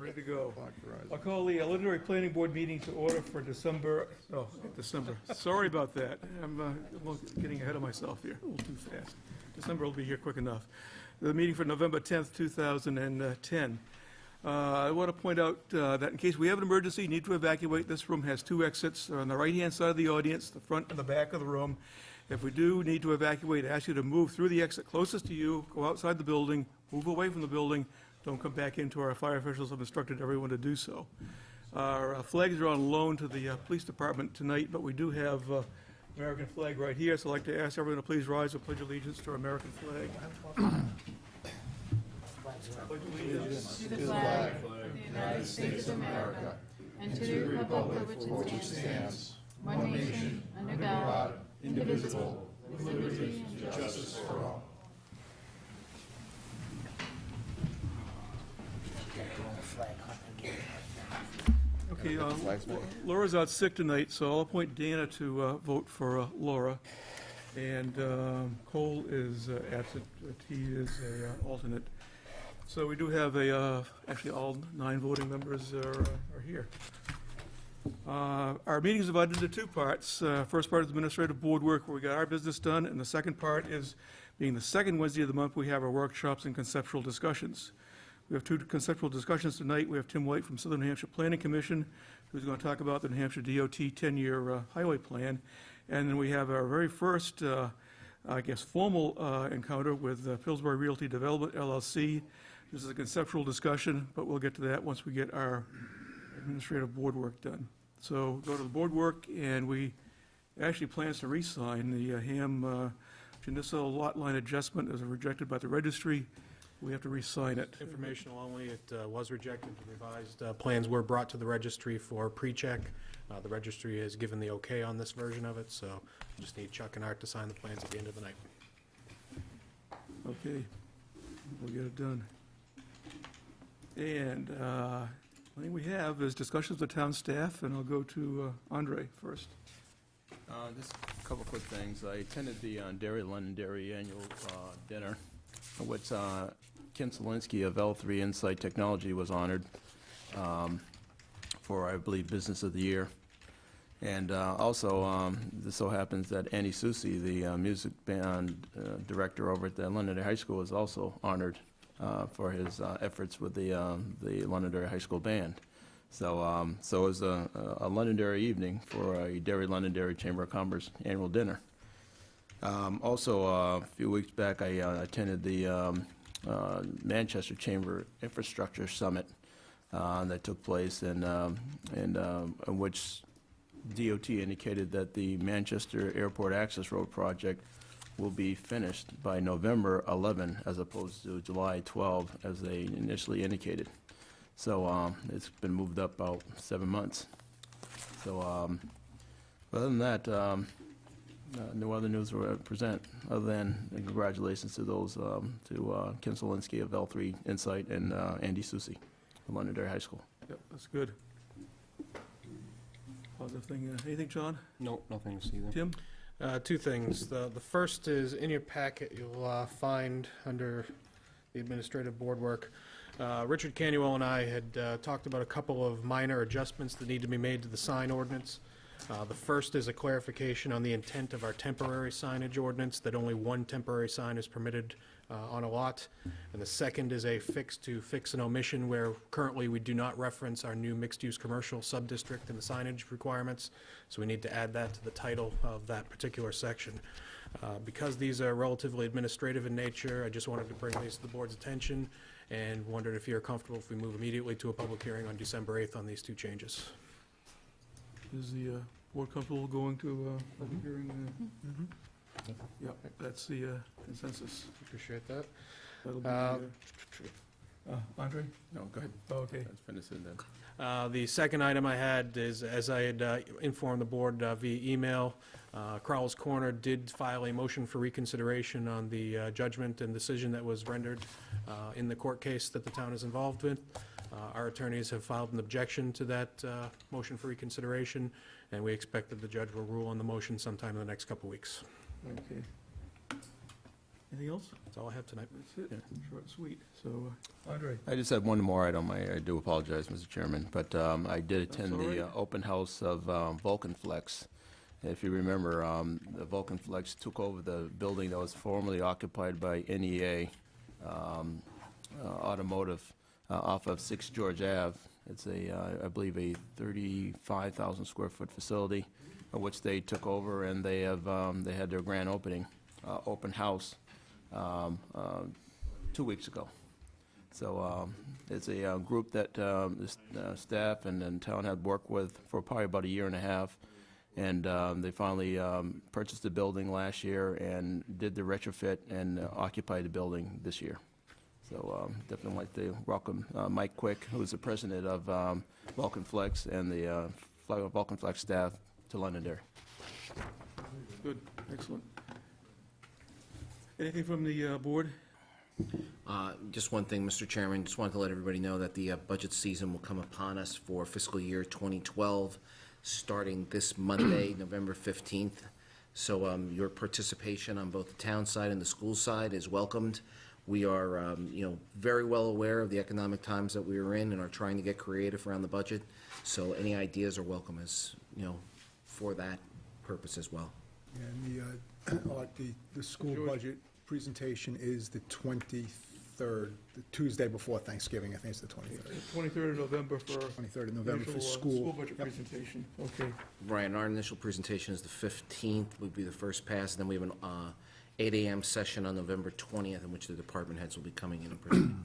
Ready to go. Clock horizon. I'll call the Londonderry Planning Board meeting to order for December. Sorry about that. I'm getting ahead of myself here, a little too fast. December will be here quick enough. The meeting for November 10th, 2010. I want to point out that in case we have an emergency, you need to evacuate. This room has two exits. They're on the right-hand side of the audience, the front and the back of the room. If we do need to evacuate, I ask you to move through the exit closest to you, go outside the building, move away from the building. Don't come back into. Our fire officials have instructed everyone to do so. Our flags are on loan to the police department tonight, but we do have American flag right here, so I'd like to ask everyone to please rise and pledge allegiance to our American flag. Pledge allegiance. To the flag of the United States of America, and to the republic for which it stands, one nation, under God, indivisible, with liberty and justice for all. Okay, Laura's out sick tonight, so I'll appoint Dana to vote for Laura. And Cole is absent, but he is an alternate. So we do have actually all 9 voting members are here. Our meeting is divided into 2 parts. First part is administrative board work, where we got our business done, and the second part is, being the second Wednesday of the month, we have our workshops and conceptual discussions. We have 2 conceptual discussions tonight. We have Tim White from Southern New Hampshire Planning Commission, who's going to talk about the New Hampshire DOT 10-year highway plan. And then we have our very first, formal encounter with Pillsbury Realty Development, LLC. This is a conceptual discussion, but we'll get to that once we get our administrative board work done. So go to the board work, and we actually plans to re-sign the Ham Geneseo lot line adjustment as rejected by the registry. We have to re-sign it. Informational only, it was rejected. The revised plans were brought to the registry for pre-check. The registry has given the okay on this version of it, so we just need Chuck and Art to sign the plans at the end of the night. Okay, we'll get it done. And the thing we have is discussions with town staff, and I'll go to Andre first. Just a couple quick things. I attended the Londonderry annual dinner, which Kim Solinsky of L3 Insight Technology was honored for, I believe, Business of the Year. And also, this so happens that Andy Susi, the music band director over at the Londonderry High School, is also honored for his efforts with the Londonderry High School band. So, so it was a Londonderry evening for a Derry Londonderry Chamber of Commerce annual dinner. Also, a few weeks back, I attended the Manchester Chamber Infrastructure Summit that took place, and in which DOT indicated that the Manchester Airport Access Road project will be finished by November 11, as opposed to July 12, as they initially indicated. So it's been moved up about 7 months. So other than that, no other news to present, other than congratulations to those, to Kim Solinsky of L3 Insight and Andy Susi of Londonderry High School. Yep, that's good. Positive thing. Anything, John? No, nothing to see there. Tim? 2 things. The first is in your packet, you'll find under the administrative board work. Richard Canuel and I had talked about a couple of minor adjustments that need to be made to the sign ordinance. The first is a clarification on the intent of our temporary signage ordinance, that only 1 temporary sign is permitted on a lot. And the second is a fix to fix an omission, where currently we do not reference our new mixed-use commercial sub-district in the signage requirements. So we need to add that to the title of that particular section. Because these are relatively administrative in nature, I just wanted to bring these to the board's attention, and wondered if you're comfortable if we move immediately to a public hearing on December 8th on these 2 changes. Is the board comfortable going to public hearing? Yep, that's the consensus. Appreciate that. That'll be, Andre? No, go ahead. Oh, okay. Let's finish it then. The second item I had is, as I had informed the board via email, Crowell's Corner did file a motion for reconsideration on the judgment and decision that was rendered in the court case that the town is involved with. Our attorneys have filed an objection to that motion for reconsideration, and we expect that the judge will rule on the motion sometime in the next couple weeks. Okay. Anything else? That's all I have tonight. That's it. Short and sweet. So, Andre? I just had one more item. I do apologize, Mr. Chairman, but I did That's attend all the right. open house of Vulcanflex. If you remember, the Vulcanflex took over the building that was formerly occupied by NEA Automotive off of 6 George Ave. It's I believe, a 35,000 square foot facility, which they took over, and they had their grand opening, open house, 2 weeks ago. So it's a group that the staff and town had worked with for probably about a year and a half, and they finally purchased the building last year and did the retrofit and occupied the building this year. So definitely like to welcome Mike Quick, who's the president of Vulcanflex, and the Vulcanflex staff to Londonderry. Good, excellent. Anything from the board? Just one thing, Mr. Chairman, just wanted to let everybody know that the budget season will come upon us for fiscal year 2012, starting this Monday, November 15th. So your participation on both the town side and the school side is welcomed. We are, very well aware of the economic times that we are in and are trying to get creative around the budget. So any ideas are welcome as, for that purpose as well. And the school George? budget presentation is the 23rd, the Tuesday before Thanksgiving. I think it's the 23rd. 23rd of November for 23rd of November for initial, school. School budget Yep. presentation, okay. Ryan, our initial presentation is the 15th, would be the first pass, and then we have an 8 a.m. session on November 20th, in which the department heads will be coming in and presenting.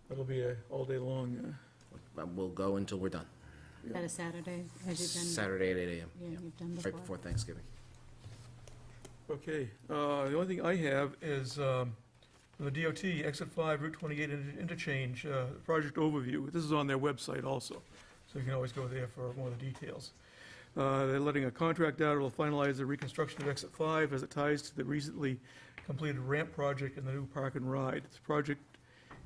That'll be all day long. We'll go until we're done. Is that a Saturday? Have you done? Saturday at 8 a.m., Yeah, you've done right before. before Thanksgiving. Okay, the only thing I have is the DOT, Exit 5, Route 28 interchange, project overview. This is on their website also, so you can always go there for more of the details. They're letting a contract out. It'll finalize the reconstruction of Exit 5 as it ties to the recently completed ramp project and the new park and ride. This project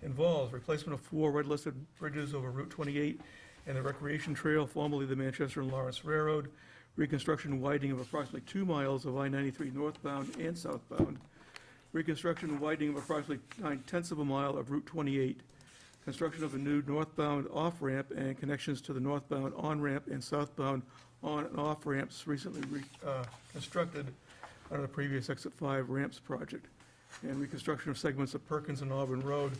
involves replacement of 4 red-listed bridges over Route 28 and the recreation trail, formerly the Manchester and Lawrence Railroad, reconstruction and widening of approximately 2 miles of I-93 northbound and southbound, reconstruction and widening of approximately 9/10 of a mile of Route 28, construction of a new northbound off-ramp and connections to the northbound on-ramp and southbound on and off-ramps recently constructed under the previous Exit 5 ramps project, and reconstruction of segments of Perkins and Auburn Road,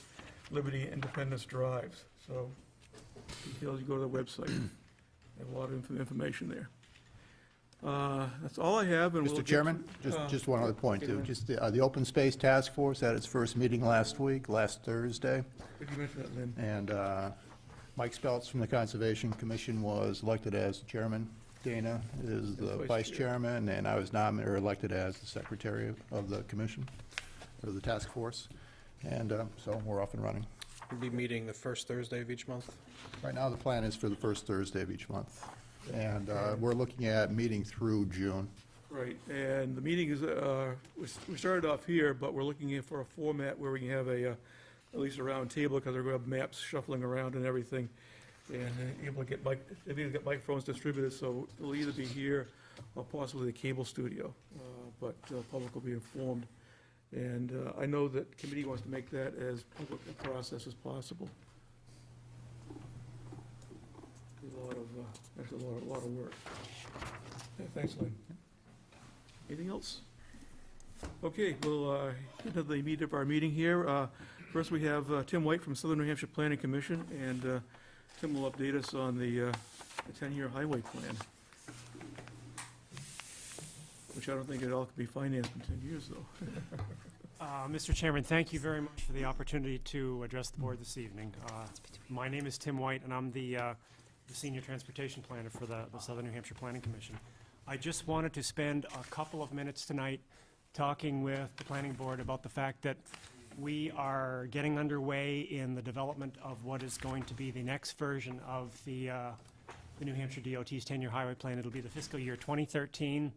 Liberty, and Independence Drives. So, details, you go to the website. They have a lot of information there. That's all I have, and we'll Mr. get Chairman, to- just one other point, okay, too. go Just the Open Space Task Force had its first meeting last Thursday, Did you mention that, Lynn? and Mike Speltz from the Conservation Commission was elected as chairman. Dana is the Vice vice chair. chairman, and I was nominated or elected as the secretary of the commission, or the task force. And so we're off and running. We'll be meeting the first Thursday of each month. Right now, the plan is for the first Thursday of each month. And we're looking at meeting through June. Right, and the meeting is, we started off here, but we're looking for a format where we can have at least a round table, because we're going to have maps shuffling around and everything, and able to get microphones distributed, so it'll either be here or possibly the cable studio, but the public will be informed. And I know that committee wants to make that as public a process as possible. That's a lot of work. Yeah, thanks, Lynn. Anything else? Okay, we'll get to the meat of our meeting here. First, we have Tim White from Southern New Hampshire Planning Commission, and Tim will update us on the 10-year highway plan, which I don't think it all could be financed in 10 years, though. Mr. Chairman, thank you very much for the opportunity to address the board this evening. My name is Tim White, and I'm the Senior Transportation Planner for the Southern New Hampshire Planning Commission. I just wanted to spend a couple of minutes tonight talking with the Planning Board about the fact that we are getting underway in the development of what is going to be the next version of the New Hampshire DOT's 10-year highway plan. It'll be the fiscal year 2013,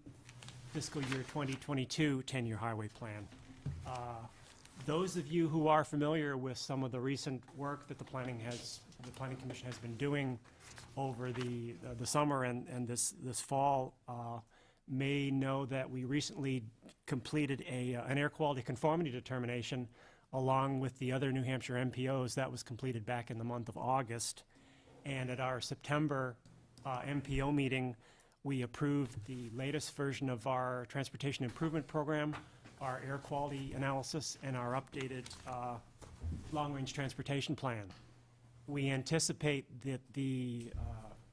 fiscal year 2022 10-year highway plan. Those of you who are familiar with some of the recent work that the Planning Commission has been doing over the summer and this fall may know that we recently completed an air quality conformity determination along with the other New Hampshire MPOs. That was completed back in the month of August. And at our September MPO meeting, we approved the latest version of our transportation improvement program, our air quality analysis, and our updated long-range transportation plan. We anticipate that the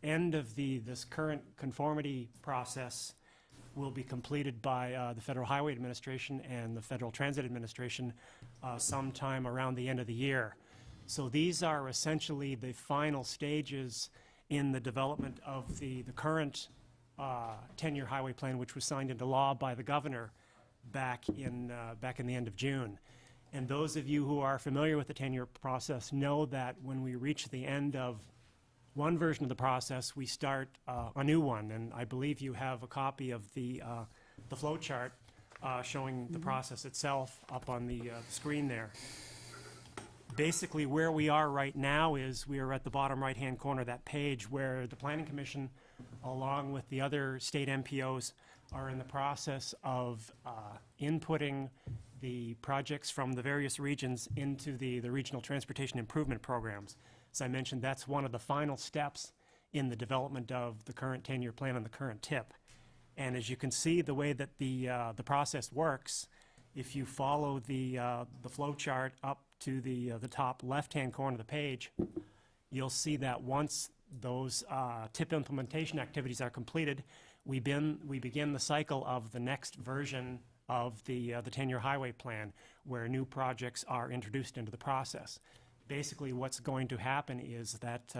end of this current conformity process will be completed by the Federal Highway Administration and the Federal Transit Administration sometime around the end of the year. So these are essentially the final stages in the development of the current 10-year highway plan, which was signed into law by the governor back in the end of June. And those of you who are familiar with the 10-year process know that when we reach the end of one version of the process, we start a new one. And I believe you have a copy of the flow chart showing the process itself up on the screen there. Basically, where we are right now is we are at the bottom right-hand corner of that page where the Planning Commission, along with the other state MPOs, are in the process of inputting the projects from the various regions into the regional transportation improvement programs. As I mentioned, that's one of the final steps in the development of the current 10-year plan and the current TIP. And as you can see, the way that the process works, if you follow the flow chart up to the top left-hand corner of the page, you'll see that once those TIP implementation activities are completed, we begin the cycle of the next version of the 10-year highway plan, where new projects are introduced into the process. Basically, what's going to happen is that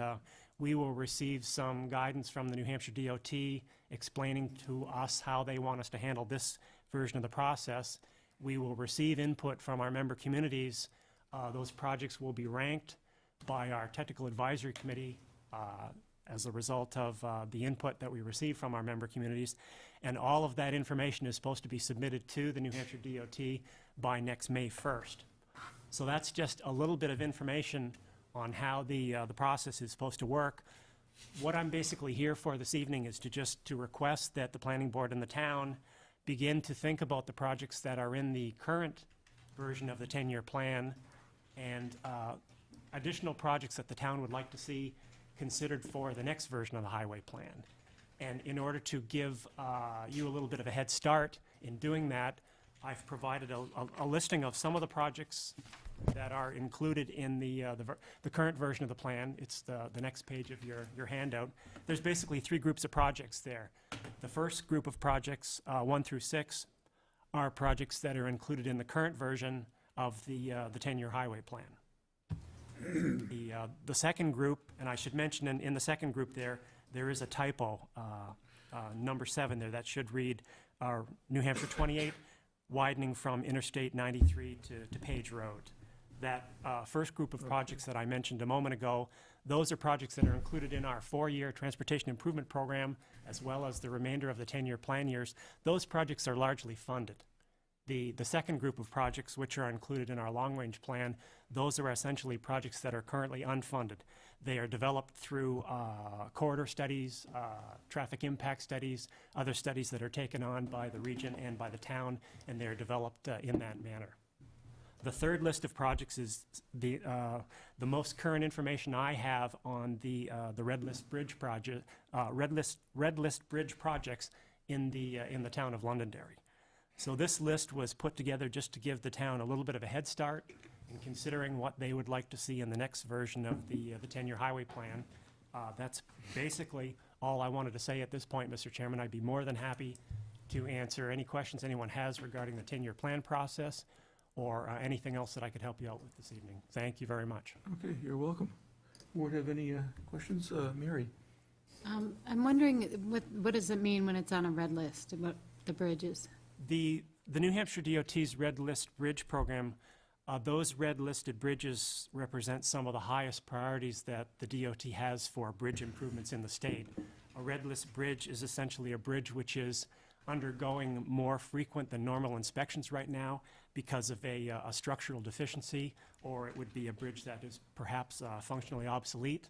we will receive some guidance from the New Hampshire DOT explaining to us how they want us to handle this version of the process. We will receive input from our member communities. Those projects will be ranked by our technical advisory committee as a result of the input that we receive from our member communities. And all of that information is supposed to be submitted to the New Hampshire DOT by next May 1st. So that's just a little bit of information on how the process is supposed to work. What I'm basically here for this evening is to request that the planning board and the town begin to think about the projects that are in the current version of the 10-year plan and additional projects that the town would like to see considered for the next version of the highway plan. And in order to give you a little bit of a head start in doing that, I've provided a listing of some of the projects that are included in the current version of the plan. It's the next page of your handout. There's basically three groups of projects there. The first group of projects, 1 through 6, are projects that are included in the current version of the 10-year highway plan. The second group, and I should mention in the second group there is a typo, number 7 there, that should read New Hampshire 28, widening from Interstate 93 to Page Road. That first group of projects that I mentioned a moment ago, those are projects that are included in our 4-year transportation improvement program, as well as the remainder of the 10-year plan years. Those projects are largely funded. The second group of projects, which are included in our long-range plan, those are essentially projects that are currently unfunded. They are developed through corridor studies, traffic impact studies, other studies that are taken on by the region and by the town, and they're developed in that manner. The third list of projects is the most current information I have on the Red List Bridge project, Red List Bridge projects in the town of Londonderry. So this list was put together just to give the town a little bit of a head start in considering what they would like to see in the next version of the 10-year highway plan. That's basically all I wanted to say at this point, Mr. Chairman. I'd be more than happy to answer any questions anyone has regarding the 10-year plan process or anything else that I could help you out with this evening. Thank you very much. Okay, you're welcome. Board have any questions? Mary? I'm wondering, what does it mean when it's on a red list, about the bridges? The New Hampshire DOT's Red List Bridge program, those red-listed bridges represent some of the highest priorities that the DOT has for bridge improvements in the state. A red list bridge is essentially a bridge which is undergoing more frequent than normal inspections right now because of a structural deficiency, or it would be a bridge that is perhaps functionally obsolete.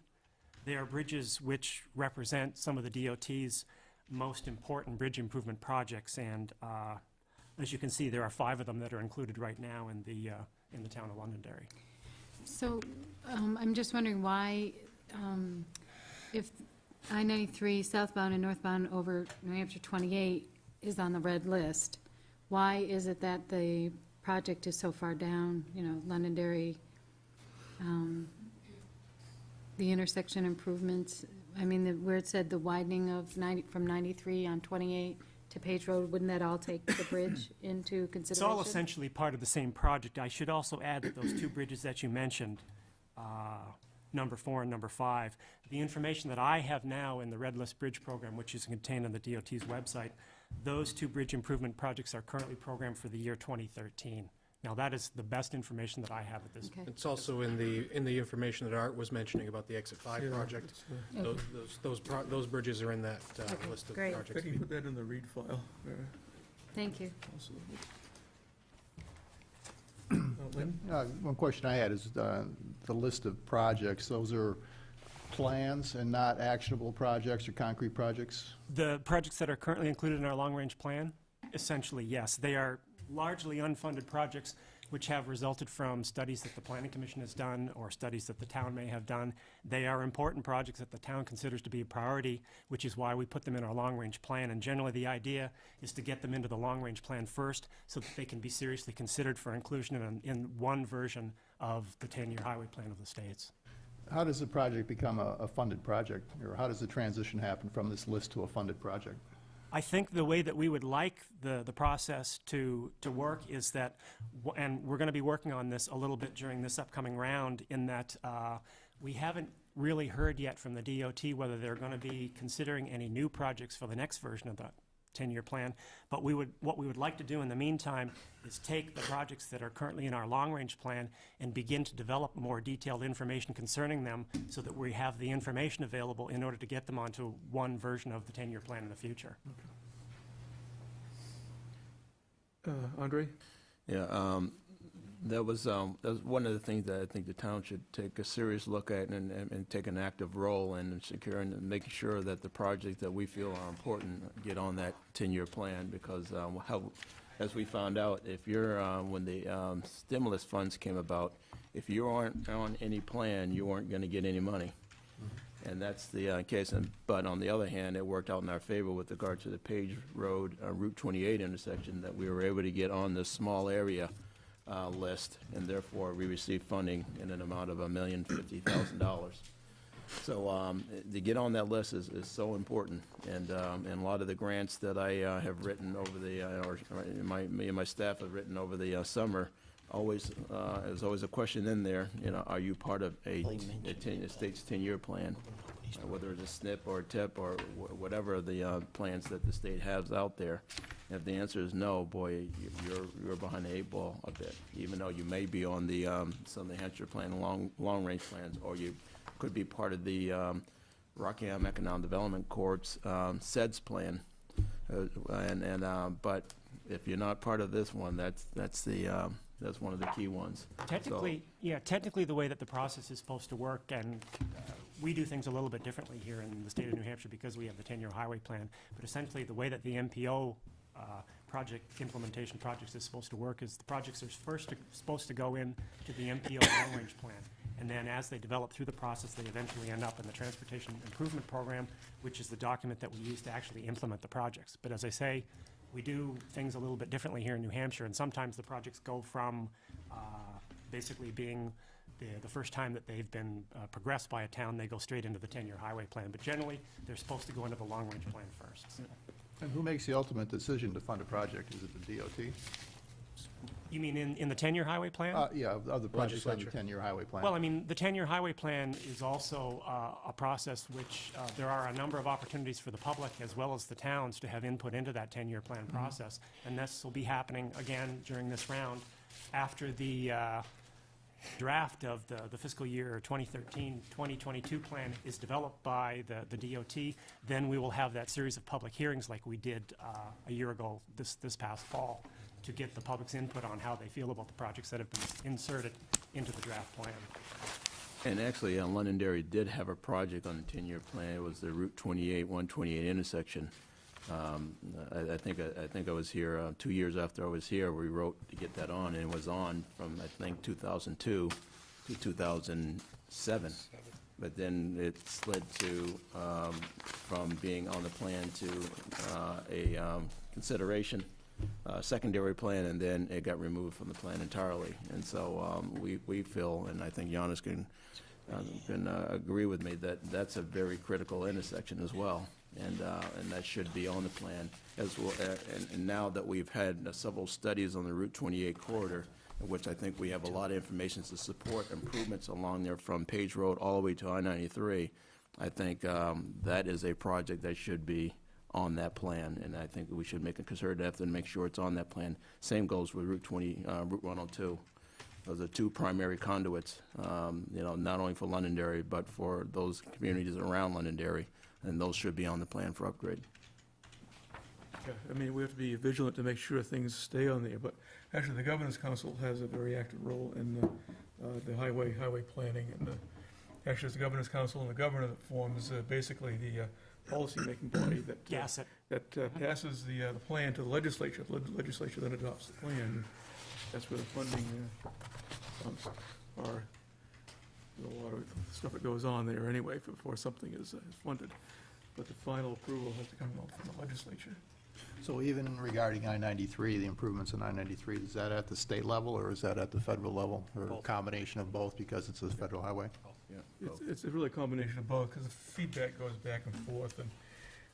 They are bridges which represent some of the DOT's most important bridge improvement projects, and as you can see, there are 5 of them that are included right now in the town of Londonderry. So, I'm just wondering why, if I-93 southbound and northbound over New Hampshire 28 is on the red list, why is it that the project is so far down, Londonderry, the intersection improvements? I mean, where it said the widening of from 93 on 28 to Page Road, wouldn't that all take the bridge into It's consideration? all essentially part of the same project. I should also add that those 2 bridges that you mentioned, number 4 and number 5, the information that I have now in the Red List Bridge Program, which is contained on the DOT's website, those 2 bridge improvement projects are currently programmed for the year 2013. Now, that is the best information that I have at this point. Okay. It's also in the information that Art was mentioning about the Exit 5 Yeah, project. Okay. Those bridges are in that Okay, list of great. projects. Becky, put that in the read file. Thank you. Also. Lynn? One question I had is the list of projects. Those are plans and not actionable projects or concrete projects? The projects that are currently included in our long-range plan, essentially, yes. They are largely unfunded projects which have resulted from studies that the Planning Commission has done or studies that the town may have done. They are important projects that the town considers to be a priority, which is why we put them in our long-range plan. And generally, the idea is to get them into the long-range plan first so that they can be seriously considered for inclusion in one version of the 10-year highway plan of the states. How does the project become a funded project? Or how does the transition happen from this list to a funded project? I think the way that we would like the process to work is that, and we're going to be working on this a little bit during this upcoming round, in that we haven't really heard yet from the DOT whether they're going to be considering any new projects for the next version of the 10-year plan. But what we would like to do in the meantime is take the projects that are currently in our long-range plan and begin to develop more detailed information concerning them so that we have the information available in order to get them onto one version of the 10-year plan in the future. Andre? Yeah, that was one of the things that I think the town should take a serious look at and take an active role in securing and making sure that the projects that we feel are important get on that 10-year plan, because as we found out, if you're, when the stimulus funds came about, if you aren't on any plan, you weren't going to get any money. And that's the case. But on the other hand, it worked out in our favor with regard to the Page Road, Route 28 intersection, that we were able to get on this small area list, and therefore we received funding in an amount of $1,050,000. So to get on that list is so important, and a lot of the grants that I have written over the, or me and my staff have written over the summer, there's always a question in there, are you part of a state's 10-year plan? Whether it's a SNP or a TIP or whatever the plans that the state has out there. And if the answer is no, boy, you're behind the 8 ball a bit, even though you may be on the some of the Hampshire plan, long-range plans, or you could be part of the Rockingham Economic Development Corp's SEDS plan. But if you're not part of this one, that's one of the key ones. Technically, the way that the process is supposed to work, and we do things a little bit differently here in the state of New Hampshire because we have the 10-year highway plan, but essentially the way that the MPO implementation projects is supposed to work is the projects are first supposed to go in to the MPO long-range plan, and then as they develop through the process, they eventually end up in the Transportation Improvement Program, which is the document that we use to actually implement the projects. But as I say, we do things a little bit differently here in New Hampshire, and sometimes the projects go from basically being the first time that they've been progressed by a town, they go straight into the 10-year highway plan. But generally, they're supposed to go into the long-range plan first. And who makes the ultimate decision to fund a project? Is it the DOT? You mean in the 10-year highway plan? Yeah, of the projects on the Legislature. 10-year highway plan. Well, I mean, the 10-year highway plan is also a process which there are a number of opportunities for the public as well as the towns to have input into that 10-year plan process. And this will be happening again during this round after the draft of the fiscal year 2013-2022 plan is developed by the DOT. Then we will have that series of public hearings like we did a year ago this past fall, to get the public's input on how they feel about the projects that have been inserted into the draft plan. And actually, Londonderry did have a project on the 10-year plan. It was the Route 28, 128 intersection. I think I was here 2 years after I was here. We wrote to get that on, and it was on from, I think, 2002 to 2007. But then it slid to, from being on the plan to a consideration, secondary plan, and then it got removed from the plan entirely. And so we feel, and I think Giannis can agree with me, that that's a very critical intersection as well. And that should be on the plan as well. And now that we've had several studies on the Route 28 corridor, in which I think we have a lot of information to support improvements along there from Page Road all the way to I-93, I think that is a project that should be on that plan, and I think we should make a concerted effort and make sure it's on that plan. Same goes with Route 102. Those are two primary conduits, not only for Londonderry, but for those communities around Londonderry, and those should be on the plan for upgrade. Yeah, I mean, we have to be vigilant to make sure things stay on there, but actually, the Governor's Council has a very active role in the highway planning, and actually, it's the Governor's Council and the Governor that forms basically the policy-making body Gas it. that passes the plan to the legislature. The legislature then adopts the plan. That's where the funding comes, or a lot of stuff that goes on there anyway before something is funded. But the final approval has to come out from the legislature. So even regarding I-93, the improvements in I-93, is that at the state level or is that at the federal level? Or a combination of both because it's a federal highway? It's really a combination of both, because the feedback goes back and forth, and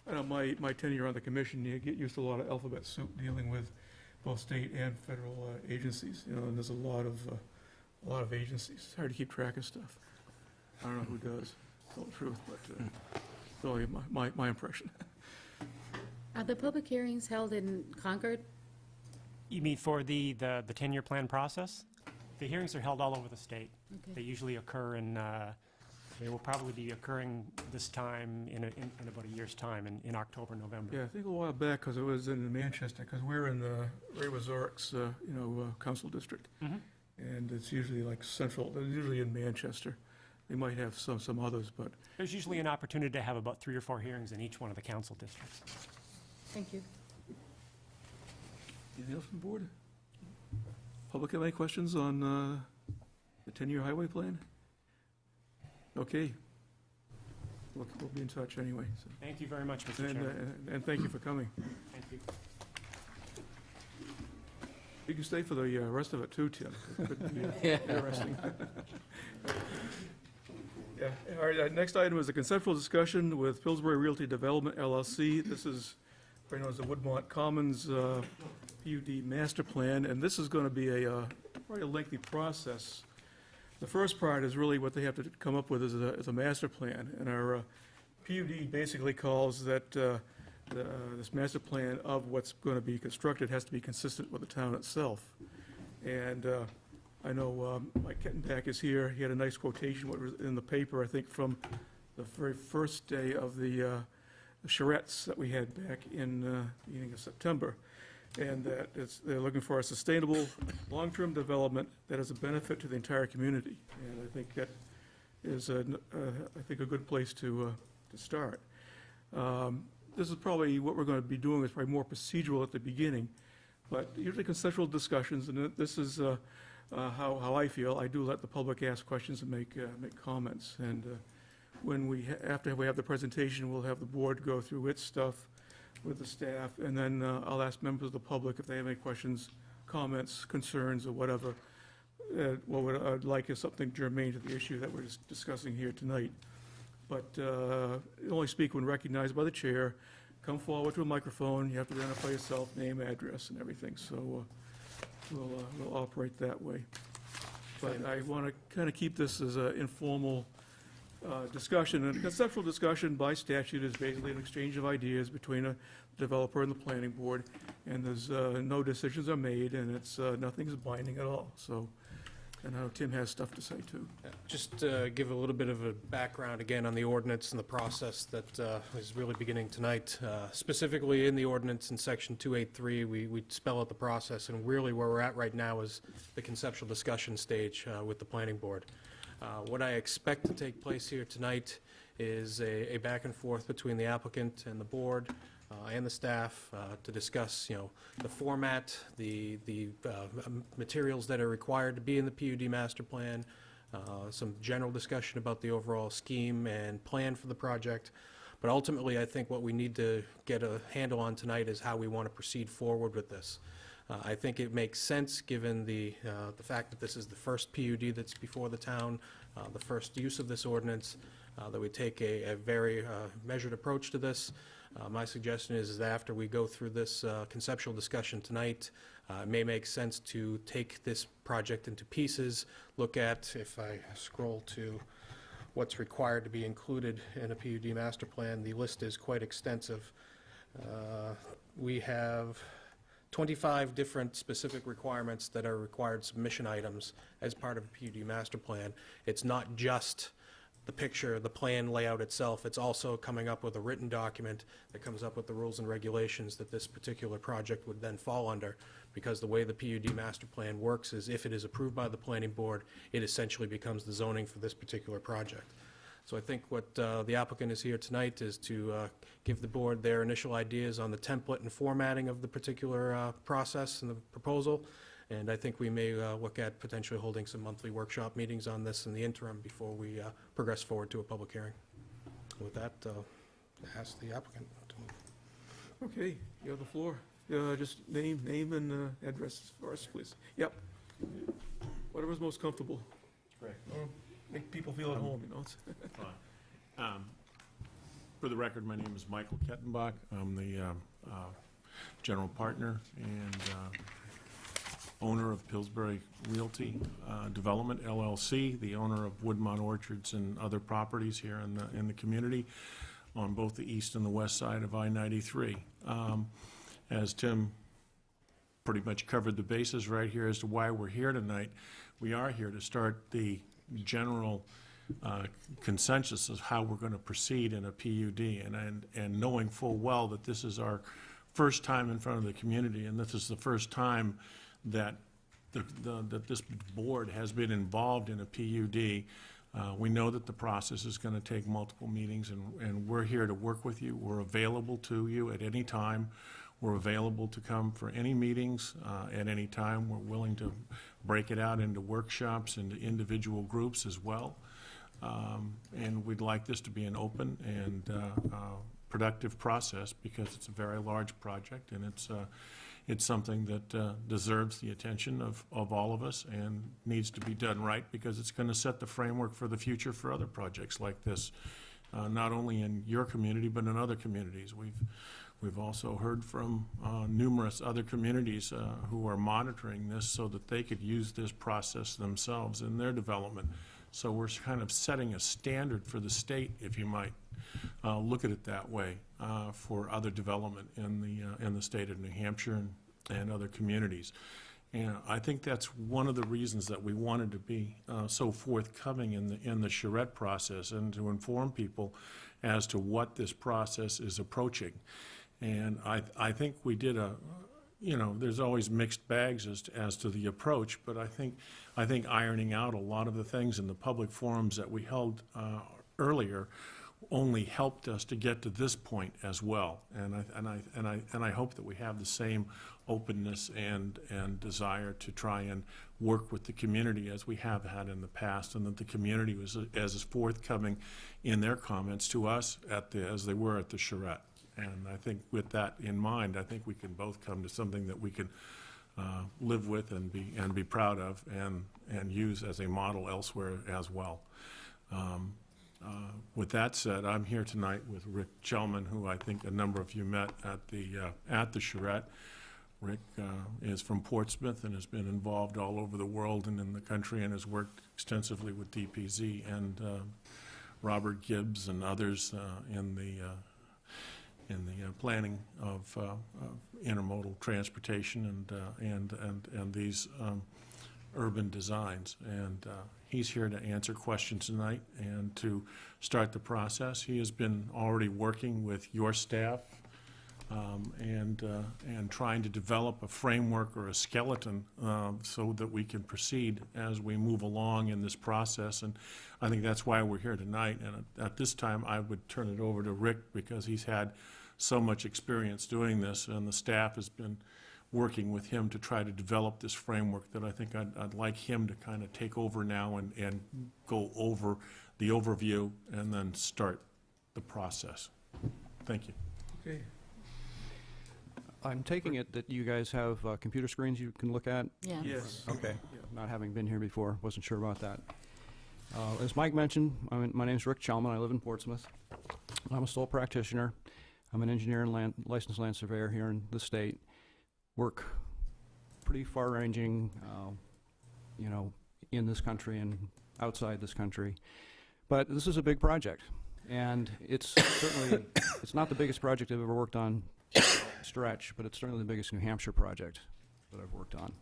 I know my tenure on the commission, you get used to a lot of alphabet soup dealing with both state and federal agencies, and there's a lot of agencies. It's hard to keep track of stuff. I don't know who does, to tell the truth, but it's only my impression. Are the public hearings held in Concord? You mean for the 10-year plan process? The hearings are held all over the state. They Okay. usually occur they will probably be occurring this time in about a year's time, in October, November. Yeah, I think a while back, because it was in Manchester, because we're in the Ray Wazorik's, council district. Mhm. And it's usually like central, they're usually in Manchester. They might have some others, but There's usually an opportunity to have about 3 or 4 hearings in each one of the council districts. Thank you. anything else from the board? Public have any questions on the 10-year highway plan? Okay. We'll be in touch anyway. So. Thank you very much, Mr. Chairman. And thank you for coming. Thank you. You can stay for the rest of it too, Tim. It could be interesting. Yeah, all right, next item is a conceptual discussion with Pillsbury Realty Development LLC. This is, right now, is the Woodmont Commons PUD master plan, and this is going to be probably a lengthy process. The first part is really what they have to come up with is a master plan, and our PUD basically calls that this master plan of what's going to be constructed has to be consistent with the town itself. And I know Mike Kettenbach is here. He had a nice quotation what was in the paper, I think, from the very first day of the charrettes that we had back in the beginning of September. And that they're looking for a sustainable, long-term development that is a benefit to the entire community. And I think that is, a good place to start. This is probably what we're going to be doing is probably more procedural at the beginning, but usually conceptual discussions, and this is how I feel. I do let the public ask questions and make comments. And when after we have the presentation, we'll have the board go through its stuff with the staff, and then I'll ask members of the public if they have any questions, comments, concerns, or whatever. What I'd like is something germane to the issue that we're just discussing here tonight. But only speak when recognized by the chair. Come forward to a microphone. You have to identify yourself, name, address, and everything. So we'll operate that way. But I want to kind of keep this as an informal discussion. And a conceptual discussion by statute is basically an exchange of ideas between a developer and the planning board. And there's no decisions are made, and it's nothing's binding at all. So. And I know Tim has stuff to say, too. Just give a little bit of a background again on the ordinance and the process that is really beginning tonight. Specifically in the ordinance in section 283, we spell out the process, and really where we're at right now is the conceptual discussion stage with the planning board. What I expect to take place here tonight is a back and forth between the applicant and the board and the staff to discuss, the format, the materials that are required to be in the PUD master plan, some general discussion about the overall scheme and plan for the project. But ultimately, I think what we need to get a handle on tonight is how we want to proceed forward with this. I think it makes sense, given the fact that this is the first PUD that's before the town, the first use of this ordinance, that we take a very measured approach to this. My suggestion is that after we go through this conceptual discussion tonight, it may make sense to take this project into pieces, look at, if I scroll to what's required to be included in a PUD master plan, the list is quite extensive. We have 25 different specific requirements that are required submission items as part of a PUD master plan. It's not just the picture, the plan layout itself, it's also coming up with a written document that comes up with the rules and regulations that this particular project would then fall under, because the way the PUD master plan works is if it is approved by the planning board, it essentially becomes the zoning for this particular project. So I think what the applicant is here tonight is to give the board their initial ideas on the template and formatting of the particular process and the proposal. And I think we may look at potentially holding some monthly workshop meetings on this in the interim before we progress forward to a public hearing. With that, ask the applicant to move. Okay, you have the floor. Just name and address for us, please. Yep. Whatever's most comfortable. Great. Or make people feel at home, It's For the record, my name is Michael Kettenbach. I'm the general partner and owner of Pillsbury Realty Development LLC, the owner of Woodmont Orchards and other properties here in the community on both the east and the west side of I-93. As Tim pretty much covered the bases right here as to why we're here tonight, we are here to start the general consensus of how we're going to proceed in a PUD, and knowing full well that this is our first time in front of the community, and this is the first time that that this board has been involved in a PUD. We know that the process is going to take multiple meetings, and we're here to work with you. We're available to you at any time. We're available to come for any meetings at any time. We're willing to break it out into workshops, into individual groups as well. And we'd like this to be an open and productive process, because it's a very large project, and it's something that deserves the attention of all of us and needs to be done right, because it's going to set the framework for the future for other projects like this, not only in your community but in other communities. We've also heard from numerous other communities who are monitoring this so that they could use this process themselves in their development. So we're kind of setting a standard for the state, if you might look at it that way, for other development in the state of New Hampshire and other communities. And I think that's one of the reasons that we wanted to be so forthcoming in the charrette process, and to inform people as to what this process is approaching. And I think we did there's always mixed bags as to the approach, but I think ironing out a lot of the things in the public forums that we held earlier only helped us to get to this point as well. And I hope that we have the same openness and desire to try and work with the community as we have had in the past, and that the community was as forthcoming in their comments to us as they were at the charrette. And I think with that in mind, I think we can both come to something that we can live with and be proud of and use as a model elsewhere as well. With that said, I'm here tonight with Rick Chelman, who I think a number of you met at the charrette. Rick is from Portsmouth and has been involved all over the world and in the country, and has worked extensively with DPZ and Robert Gibbs and others in the planning of intermodal transportation and these urban designs. And he's here to answer questions tonight and to start the process. He has been already working with your staff and trying to develop a framework or a skeleton so that we can proceed as we move along in this process. And I think that's why we're here tonight. And at this time, I would turn it over to Rick because he's had so much experience doing this, and the staff has been working with him to try to develop this framework that I think I'd like him to kind of take over now and go over the overview and then start the process. Thank you. Okay. I'm taking it that you guys have computer screens you can look at? Yeah. Yes. Okay. Not having been here before, wasn't sure about that. As Mike mentioned, my name's Rick Chelman. I live in Portsmouth. I'm a sole practitioner. I'm an engineer and licensed land surveyor here in the state. Work pretty far-ranging, in this country and outside this country. But this is a big project, and it's certainly, it's not the biggest project I've ever worked on stretch, but it's certainly the biggest New Hampshire project that I've worked on.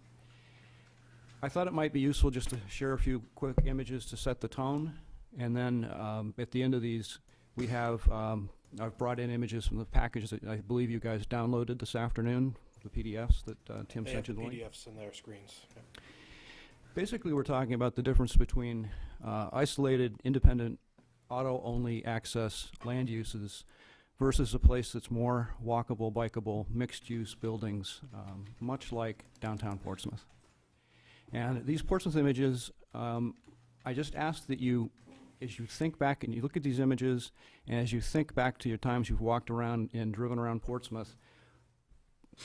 I thought it might be useful just to share a few quick images to set the tone, and then at the end of these, we have, I've brought in images from the package that I believe you guys downloaded this afternoon, the PDFs that Tim sent you the link. PDFs in their screens. Yep. Basically, we're talking about the difference between isolated, independent, auto-only access land uses versus a place that's more walkable, bikeable, mixed-use buildings, much like downtown Portsmouth. And these Portsmouth images, I just ask that you, as you think back and you look at these images, and as you think back to your times you've walked around and driven around Portsmouth,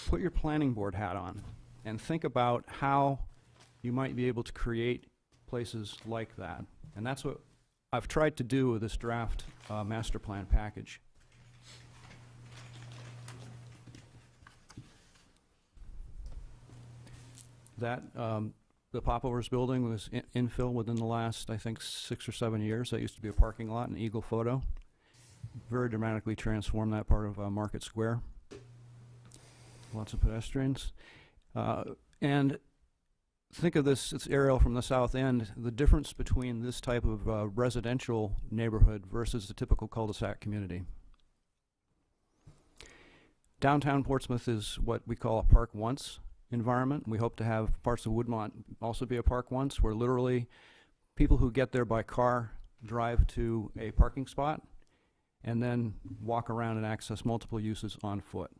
put your planning board hat on and think about how you might be able to create places like that. And that's what I've tried to do with this draft master plan package. That, the Popovers building was infill within the last, I think, 6 or 7 years. That used to be a parking lot in Eagle Photo. Very dramatically transformed that part of Market Square. Lots of pedestrians. And think of this, it's aerial from the south end, the difference between this type of residential neighborhood versus the typical cul-de-sac community. Downtown Portsmouth is what we call a park once environment. We hope to have parts of Woodmont also be a park once, where literally people who get there by car drive to a parking spot and then walk around and access multiple uses on foot.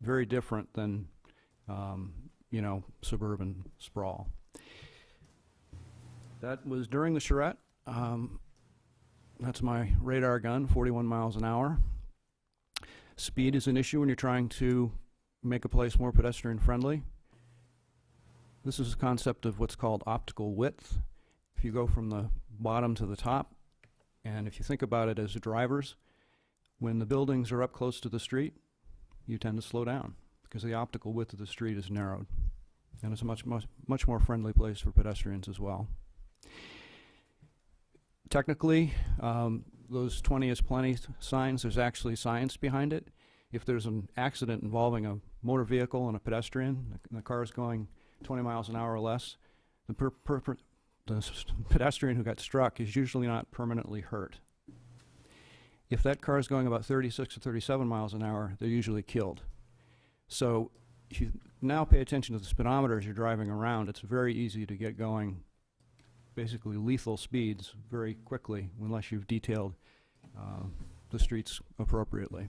Very different than, suburban sprawl. That was during the charrette. That's my radar gun, 41 miles an hour. Speed is an issue when you're trying to make a place more pedestrian friendly. This is a concept of what's called optical width. If you go from the bottom to the top, and if you think about it as drivers, when the buildings are up close to the street, you tend to slow down because the optical width of the street is narrowed. And it's a much more friendly place for pedestrians as well. Technically, those 20 is plenty signs, there's actually science behind it. If there's an accident involving a motor vehicle and a pedestrian, and the car is going 20 miles an hour or less, the pedestrian who got struck is usually not permanently hurt. If that car is going about 36 or 37 miles an hour, they're usually killed. So if you now pay attention to the speedometer as you're driving around, it's very easy to get going basically lethal speeds very quickly unless you've detailed the streets appropriately.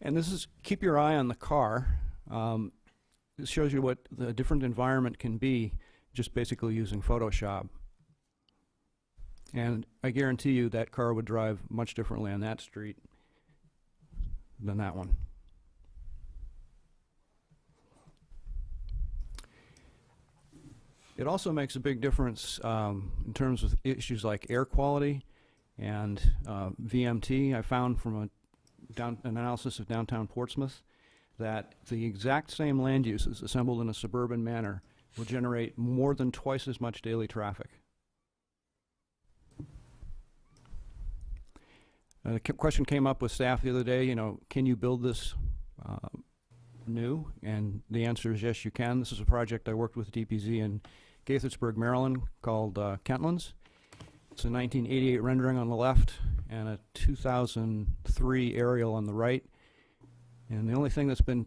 And this is, keep your eye on the car. It shows you what the different environment can be just basically using Photoshop. And I guarantee you that car would drive much differently on that street than that one. It also makes a big difference in terms of issues like air quality and VMT. I found from an analysis of downtown Portsmouth that the exact same land uses assembled in a suburban manner will generate more than twice as much daily traffic. The question came up with staff the other day, can you build this new? And the answer is yes, you can. This is a project I worked with DPZ in Gaithersburg, Maryland, called Kentlands. It's a 1988 rendering on the left and a 2003 aerial on the right. And the only thing that's been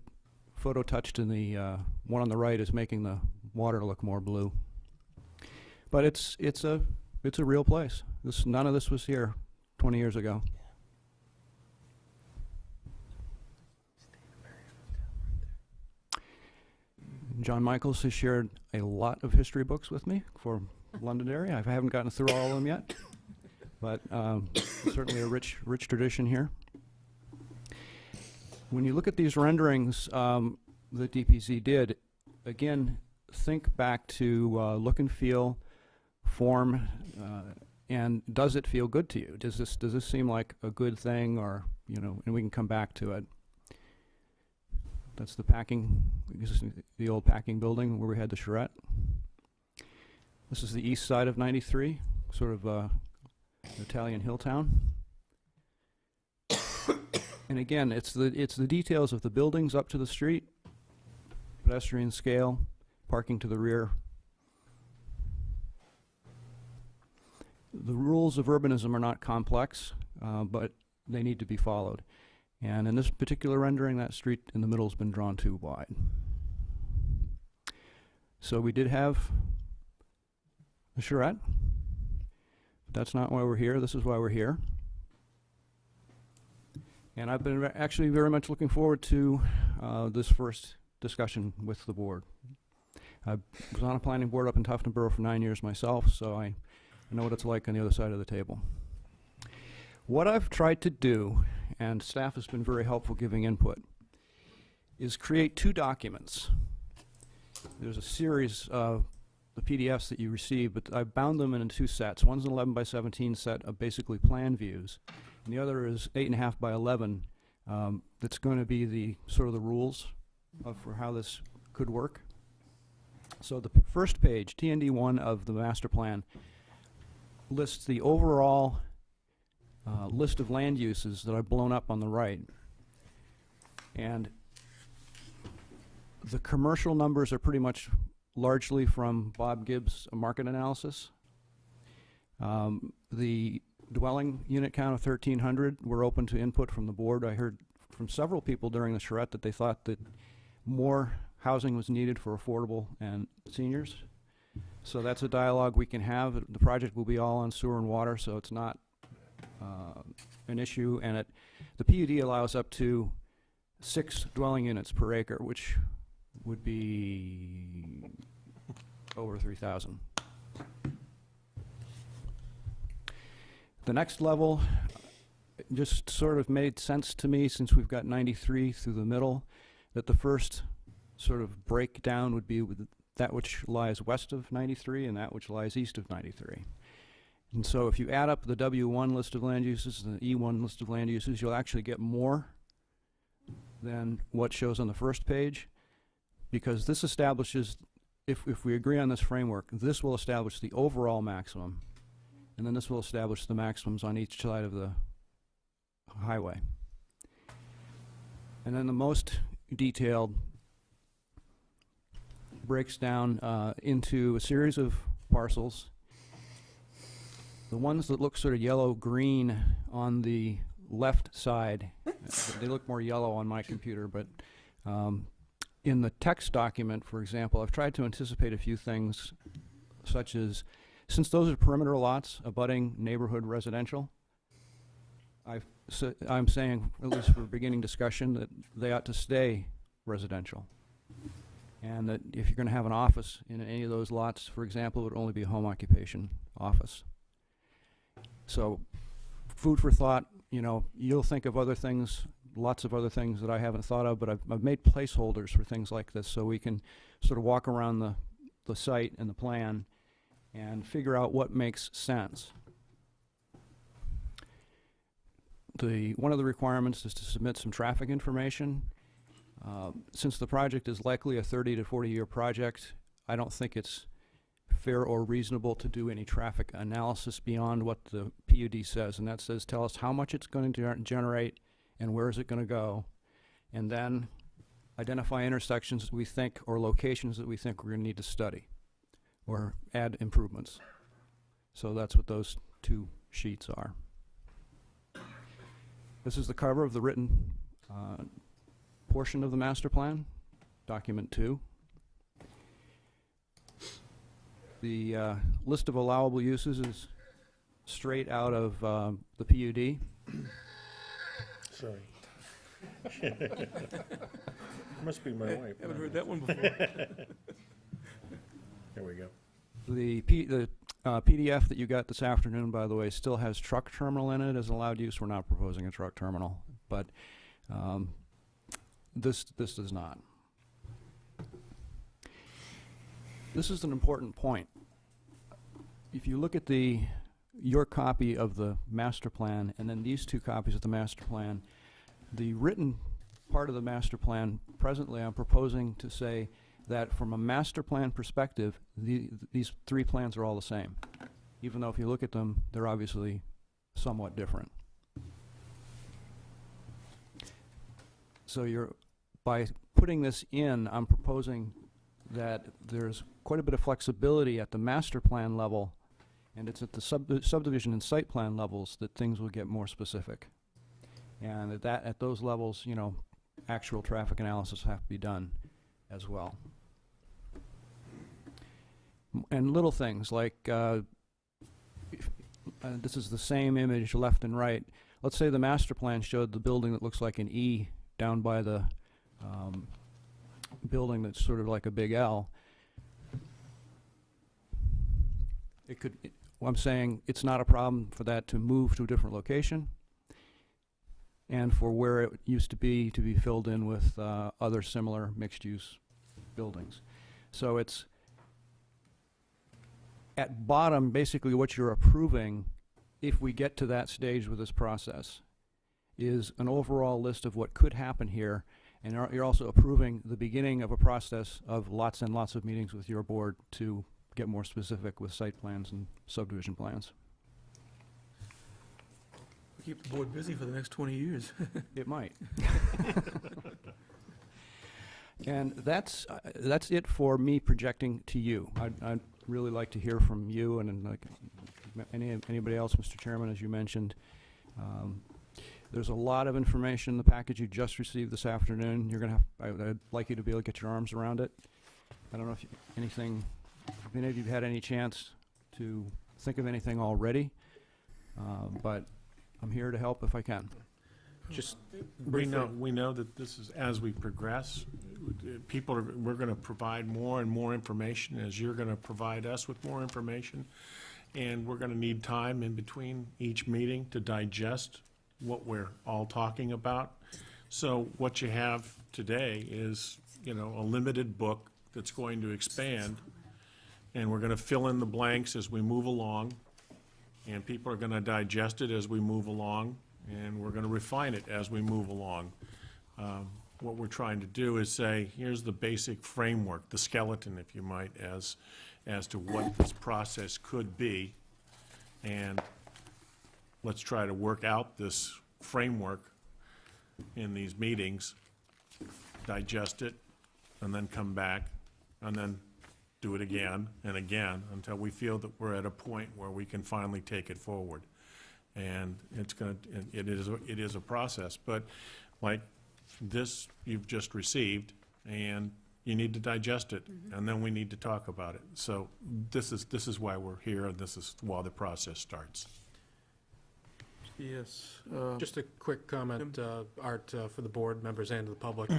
photo touched in the one on the right is making the water look more blue. But it's a real place. None of this was here 20 years ago. John Michaels has shared a lot of history books with me for Londonderry. I haven't gotten through all of them yet, but certainly a rich tradition here. When you look at these renderings that DPZ did, again, think back to look and feel, form, and does it feel good to you? Does this seem like a good thing, or, you know, and we can come back to it. That's the packing, this is the old packing building where we had the charrette. This is the east side of 93, sort of an Italian hill town. And again, it's the details of the buildings up to the street, pedestrian scale, parking to the rear. The rules of urbanism are not complex, but they need to be followed. And in this particular rendering, that street in the middle has been drawn too wide. So we did have the charrette, but that's not why we're here. This is why we're here. And I've been actually very much looking forward to this first discussion with the board. I was on a planning board up in Tufton Borough for 9 years myself, so I know what it's like on the other side of the table. What I've tried to do, and staff has been very helpful giving input, is create two documents. There's a series of the PDFs that you receive, but I've bound them in two sets. One's an 11 by 17 set of basically plan views, and the other is 8.5 by 11. That's going to be the sort of the rules for how this could work. So the first page, TND1 of the master plan, lists the overall list of land uses that I've blown up on the right. And the commercial numbers are pretty much largely from Bob Gibbs' market analysis. The dwelling unit count of 1,300, we're open to input from the board. I heard from several people during the charrette that they thought that more housing was needed for affordable and seniors. So that's a dialogue we can have. The project will be all on sewer and water, so it's not an issue. And the PUD allows up to 6 dwelling units per acre, which would be over 3,000. The next level just sort of made sense to me, since we've got 93 through the middle, that the first sort of breakdown would be with that which lies west of 93 and that which lies east of 93. And so if you add up the W1 list of land uses and the E1 list of land uses, you'll actually get more than what shows on the first page, because this establishes, if we agree on this framework, this will establish the overall maximum, and then this will establish the maximums on each side of the highway. And then the most detailed breaks down into a series of parcels. The ones that look sort of yellow-green on the left side, they look more yellow on my computer, but in the text document, for example, I've tried to anticipate a few things, such as, since those are perimeter lots abutting neighborhood residential, I'm saying, at least for beginning discussion, that they ought to stay residential. And that if you're going to have an office in any of those lots, for example, it would only be a home occupation office. So, food for thought. You know, you'll think of other things, lots of other things that I haven't thought of, but I've made placeholders for things like this, so we can sort of walk around the site and the plan and figure out what makes sense. One of the requirements is to submit some traffic information. Since the project is likely a 30 to 40 year project, I don't think it's fair or reasonable to do any traffic analysis beyond what the PUD says, and that says, tell us how much it's going to generate and where is it going to go, and then identify intersections that we think, or locations that we think we're going to need to study or add improvements. So that's what those two sheets are. This is the cover of the written portion of the master plan, document 2. The list of allowable uses is straight out of the PUD. Sorry. Must be my wife. Haven't heard that one before. There we go. The PDF that you got this afternoon, by the way, still has truck terminal in it as allowed use. We're not proposing a truck terminal, but this does not. This is an important point. If you look at your copy of the master plan and then these 2 copies of the master plan, the written part of the master plan, presently I'm proposing to say that from a master plan perspective, these 3 plans are all the same, even though if you look at them, they're obviously somewhat different. So by putting this in, I'm proposing that there's quite a bit of flexibility at the master plan level, and it's at the subdivision and site plan levels that things will get more specific. And at those levels, you know, actual traffic analysis have to be done as well. And little things like, this is the same image left and right. Let's say the master plan showed the building that looks like an E down by the building that's sort of like a big L. I'm saying it's not a problem for that to move to a different location, and for where it used to be filled in with other similar mixed-use buildings. So it's at bottom, basically what you're approving, if we get to that stage with this process, is an overall list of what could happen here, and you're also approving the beginning of a process of lots and lots of meetings with your board to get more specific with site plans and subdivision plans. Keep the board busy for the next 20 years. It might. And that's it for me projecting to you. I'd really like to hear from you and like anybody else, Mr. Chairman, as you mentioned. There's a lot of information in the package you just received this afternoon. I'd like you to be able to get your arms around it. I don't know if any of you had any chance to think of anything already, but I'm here to help if I can. Just We know that this is, as we progress, we're going to provide more and more information as you're going to provide us with more information. And we're going to need time in between each meeting to digest what we're all talking about. So what you have today is, you know, a limited book that's going to expand, and we're going to fill in the blanks as we move along, and people are going to digest it as we move along, and we're going to refine it as we move along. What we're trying to do is say, here's the basic framework, the skeleton, if you might, as to what this process could be, and let's try to work out this framework in these meetings, digest it, and then come back, and then do it again and again until we feel that we're at a point where we can finally take it forward. And it is a process, but like this you've just received, and you need to digest it, and then we need to talk about it. So this is why we're here, and this is why the process starts. Yes. Just a quick comment, Art, for the board members and the public.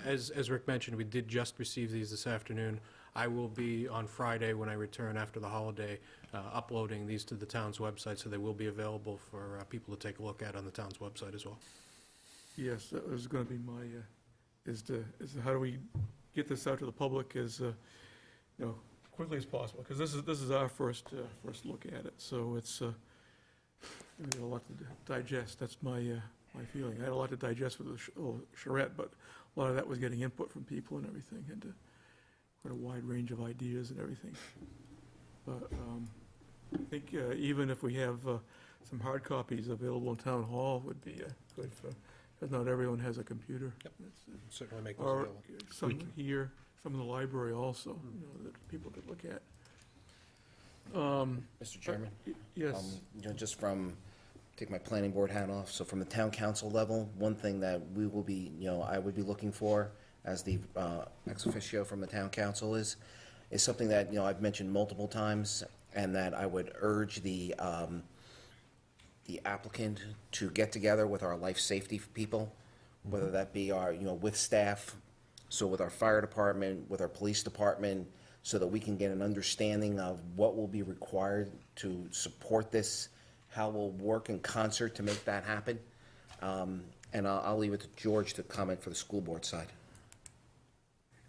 As Rick mentioned, we did just receive these this afternoon. I will be on Friday when I return after the holiday, uploading these to the town's website, so they will be available for people to take a look at on the town's website as well. Yes, that was going to be my, is how do we get this out to the public as, quickly as possible? Because this is our first look at it, so it's, we got a lot to digest. That's my feeling. I had a lot to digest with the charrette, but a lot of that was getting input from people and everything, and quite a wide range of ideas and everything. But I think even if we have some hard copies available in town hall would be good for, because not everyone has a computer. Yep. Certainly make those Or available. some here, some in the library also, that people could look at. Mr. Chairman? Yes. Just from take my planning board hat off. So from the town council level, one thing that we will be, I would be looking for as the ex officio from the town council is something that, I've mentioned multiple times, and that I would urge the applicant to get together with our life safety people, whether that be our, with staff, so with our fire department, with our police department, so that we can get an understanding of what will be required to support this, how we'll work in concert to make that happen. And I'll leave it to George to comment for the school board side.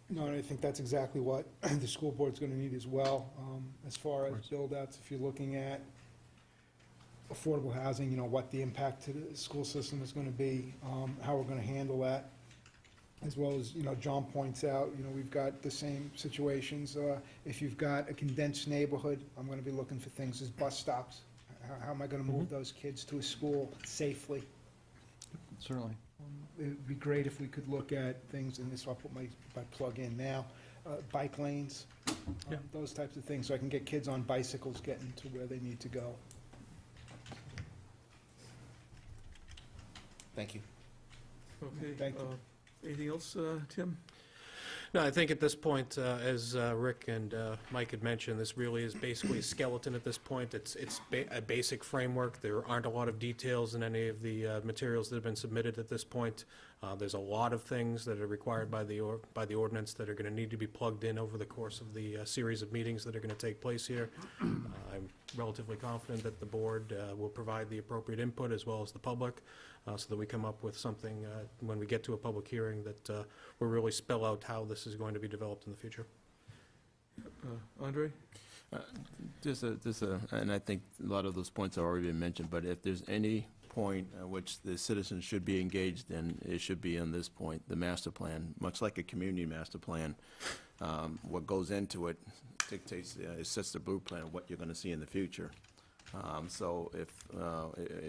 No, and I think that's exactly what the school board's gonna need as well. As far as build-outs, if you're looking at affordable housing, what the impact to the school system is gonna be, how we're gonna handle that. As well as, John points out, we've got the same situations. If you've got a condensed neighborhood, I'm gonna be looking for things as bus stops. How am I gonna move those kids to a school safely? Certainly. It'd be great if we could look at things, and this, I'll put my plug in now, bike lanes, those types of things, so I can get kids on bicycles getting to where they need to go. Thank you. Okay. Thank you. Anything else, Tim? No, I think at this point, as Rick and Mike had mentioned, this really is basically a skeleton at this point. It's a basic framework. There aren't a lot of details in any of the materials that have been submitted at this point. There's a lot of things that are required by the ordinance that are going to need to be plugged in over the course of the series of meetings that are going to take place here. I'm relatively confident that the board will provide the appropriate input as well as the public, so that we come up with something when we get to a public hearing that will really spell out how this is going to be developed in the future. Andre? And I think a lot of those points have already been mentioned, but if there's any point at which the citizens should be engaged in, it should be on this point, the master plan. Much like a community master plan, what goes into it dictates, it sets the blueprint of what you're going to see in the future. So if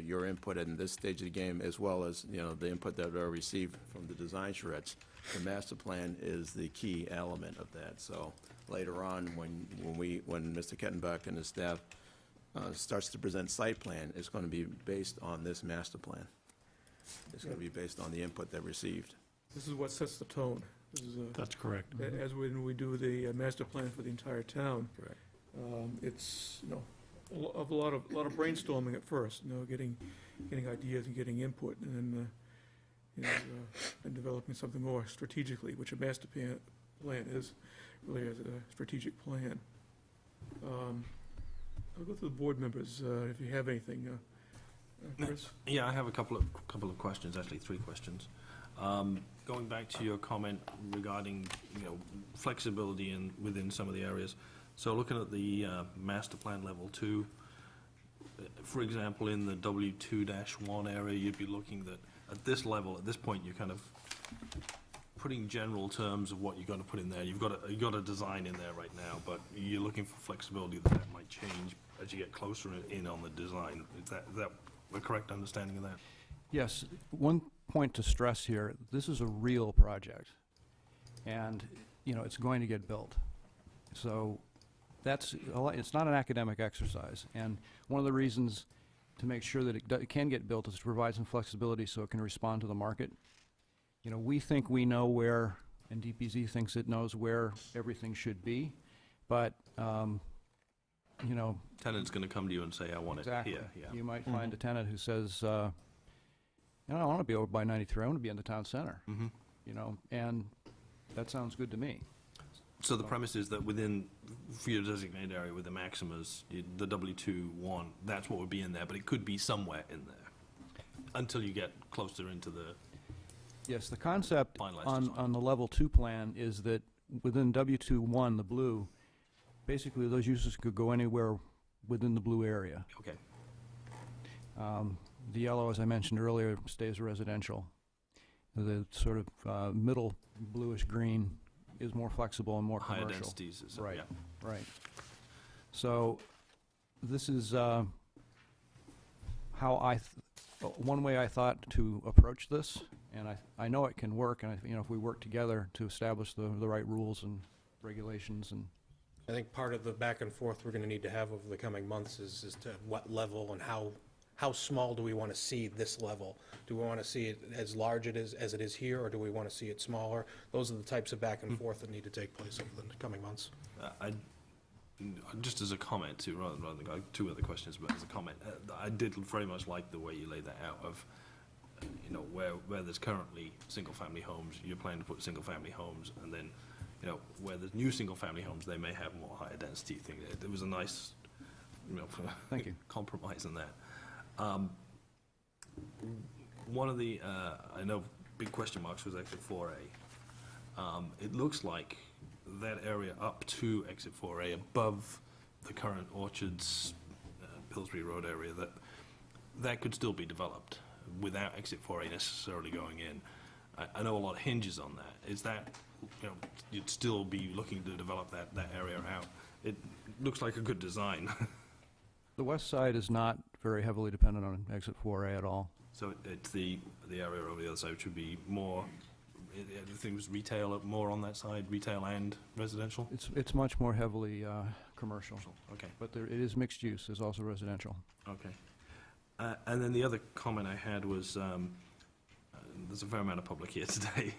your input in this stage of the game, as well as, the input that I received from the design charrettes, the master plan is the key element of that. So later on, when Mr. Kettenbach and his staff starts to present site plan, it's going to be based on this master plan. It's going to be based on the input they received. This is what sets the tone. This is, That's correct. as when we do the master plan for the entire town. Correct. It's, a lot of brainstorming at first, getting ideas and getting input, and then, and developing something more strategically, which a master plan is, really is a strategic plan. I'll go through the board members, if you have anything. Chris? Yeah, I have a couple of questions, actually 3 questions. Going back to your comment regarding, flexibility within some of the areas. So looking at the master plan level 2, for example, in the W2-1 area, you'd be looking that at this level, at this point, you're kind of putting general terms of what you're going to put in there. You've got a design in there right now, but you're looking for flexibility that might change as you get closer in on the design. Is that a correct understanding of that? Yes. One point to stress here, this is a real project, and, it's going to get built. So it's not an academic exercise, and one of the reasons to make sure that it can get built is to provide some flexibility so it can respond to the market. We think we know where, and DPZ thinks it knows where everything should be, but, Tenant's going to come to you and say, I want it exactly. here. Yeah. You might find a tenant who says, I don't want to be over by 93, I want to be in the town center, and that sounds good to me. So the premise is that for your designated area with the maximas, the W2-1, that's what would be in there, but it could be somewhere in there until you get closer into the... Yes, the concept Finalized on the level 2 plan is that within W2-1, the blue, basically those uses could go anywhere within the blue area. Okay. The yellow, as I mentioned earlier, stays residential. The sort of middle bluish green is more flexible and more commercial. Higher densities. Right, Yeah. right. So this is how one way I thought to approach this, and I know it can work, and if we work together to establish the right rules and regulations. And I think part of the back and forth we're going to need to have over the coming months is to what level and how how small do we want to see this level? Do we want to see it as large as it is here, or do we want to see it smaller? Those are the types of back and forth that need to take place over the coming months. Just as a comment too, rather than go two other questions, but as a comment, I did very much like the way you laid that out of, you know, where there's currently single-family homes, you're planning to put single-family homes, and then, you know, where there's new single-family homes, they may have more higher density thing. It was a nice, you know, Thank you. compromise in that. One of the, I know, big question marks was exit 4A. It looks like that area up to exit 4A, above the current Orchards, Pillsbury Road area, that could still be developed without exit 4A necessarily going in. I know a lot hinges on that. Is that, you know, you'd still be looking to develop that area out? It looks like a good design. The west side is not very heavily dependent on exit 4A at all. So it's the area over the other side, which would be more, the thing was retail, more on that side, retail and residential? It's much more heavily commercial, Okay, but it is mixed use. There's also residential. okay. And then the other comment I had was, there's a fair amount of public here today.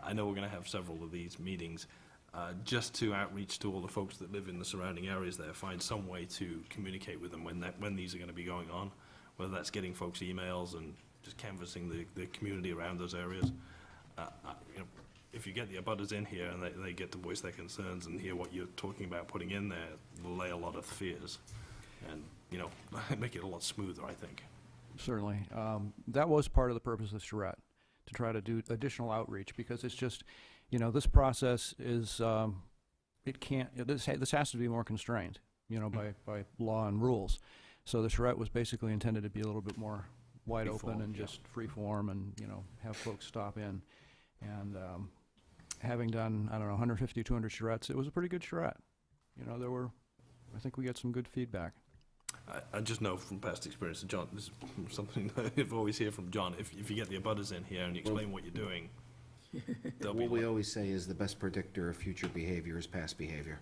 I know we're going to have several of these meetings. Just to outreach to all the folks that live in the surrounding areas there, find some way to communicate with them when these are going to be going on, whether that's getting folks emails and just canvassing the community around those areas. You know, if you get the abutters in here and they get to voice their concerns and hear what you're talking about putting in there, will lay a lot of fears and, you know, make it a lot smoother, I think. Certainly. That was part of the purpose of charrette, to try to do additional outreach, because it's just, you know, this process is, this has to be more constrained, you know, by law and rules. So the charrette was basically intended to be a little bit more wide open and just free form and, you know, have folks stop in. And having done, I don't know, 150, 200 charrettes, it was a pretty good charrette. You know, I think we got some good feedback. I just know from past experience, John, this is something that I've always hear from John, if you get the abutters in here and you explain what you're doing, they'll be What we always say is the best predictor of future behavior is past behavior.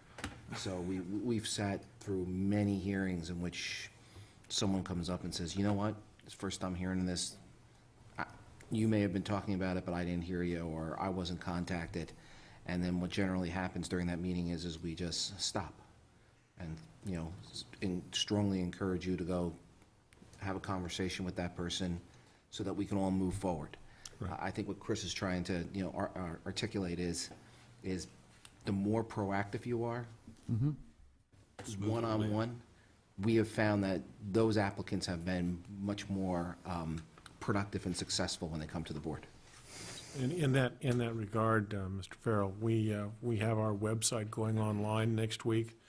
So we've sat through many hearings in which someone comes up and says, you know what, it's the first time hearing this. You may have been talking about it, but I didn't hear you, or I wasn't contacted. And then what generally happens during that meeting is we just stop and, you know, strongly encourage you to go have a conversation with that person so that we can all move forward. Right. I think what Chris is trying to, you know, articulate is the more proactive you are, one-on-one, we have found that those applicants have been much more productive and successful when they come to the board. In that regard, Mr. Farrell, we have our website going online next week,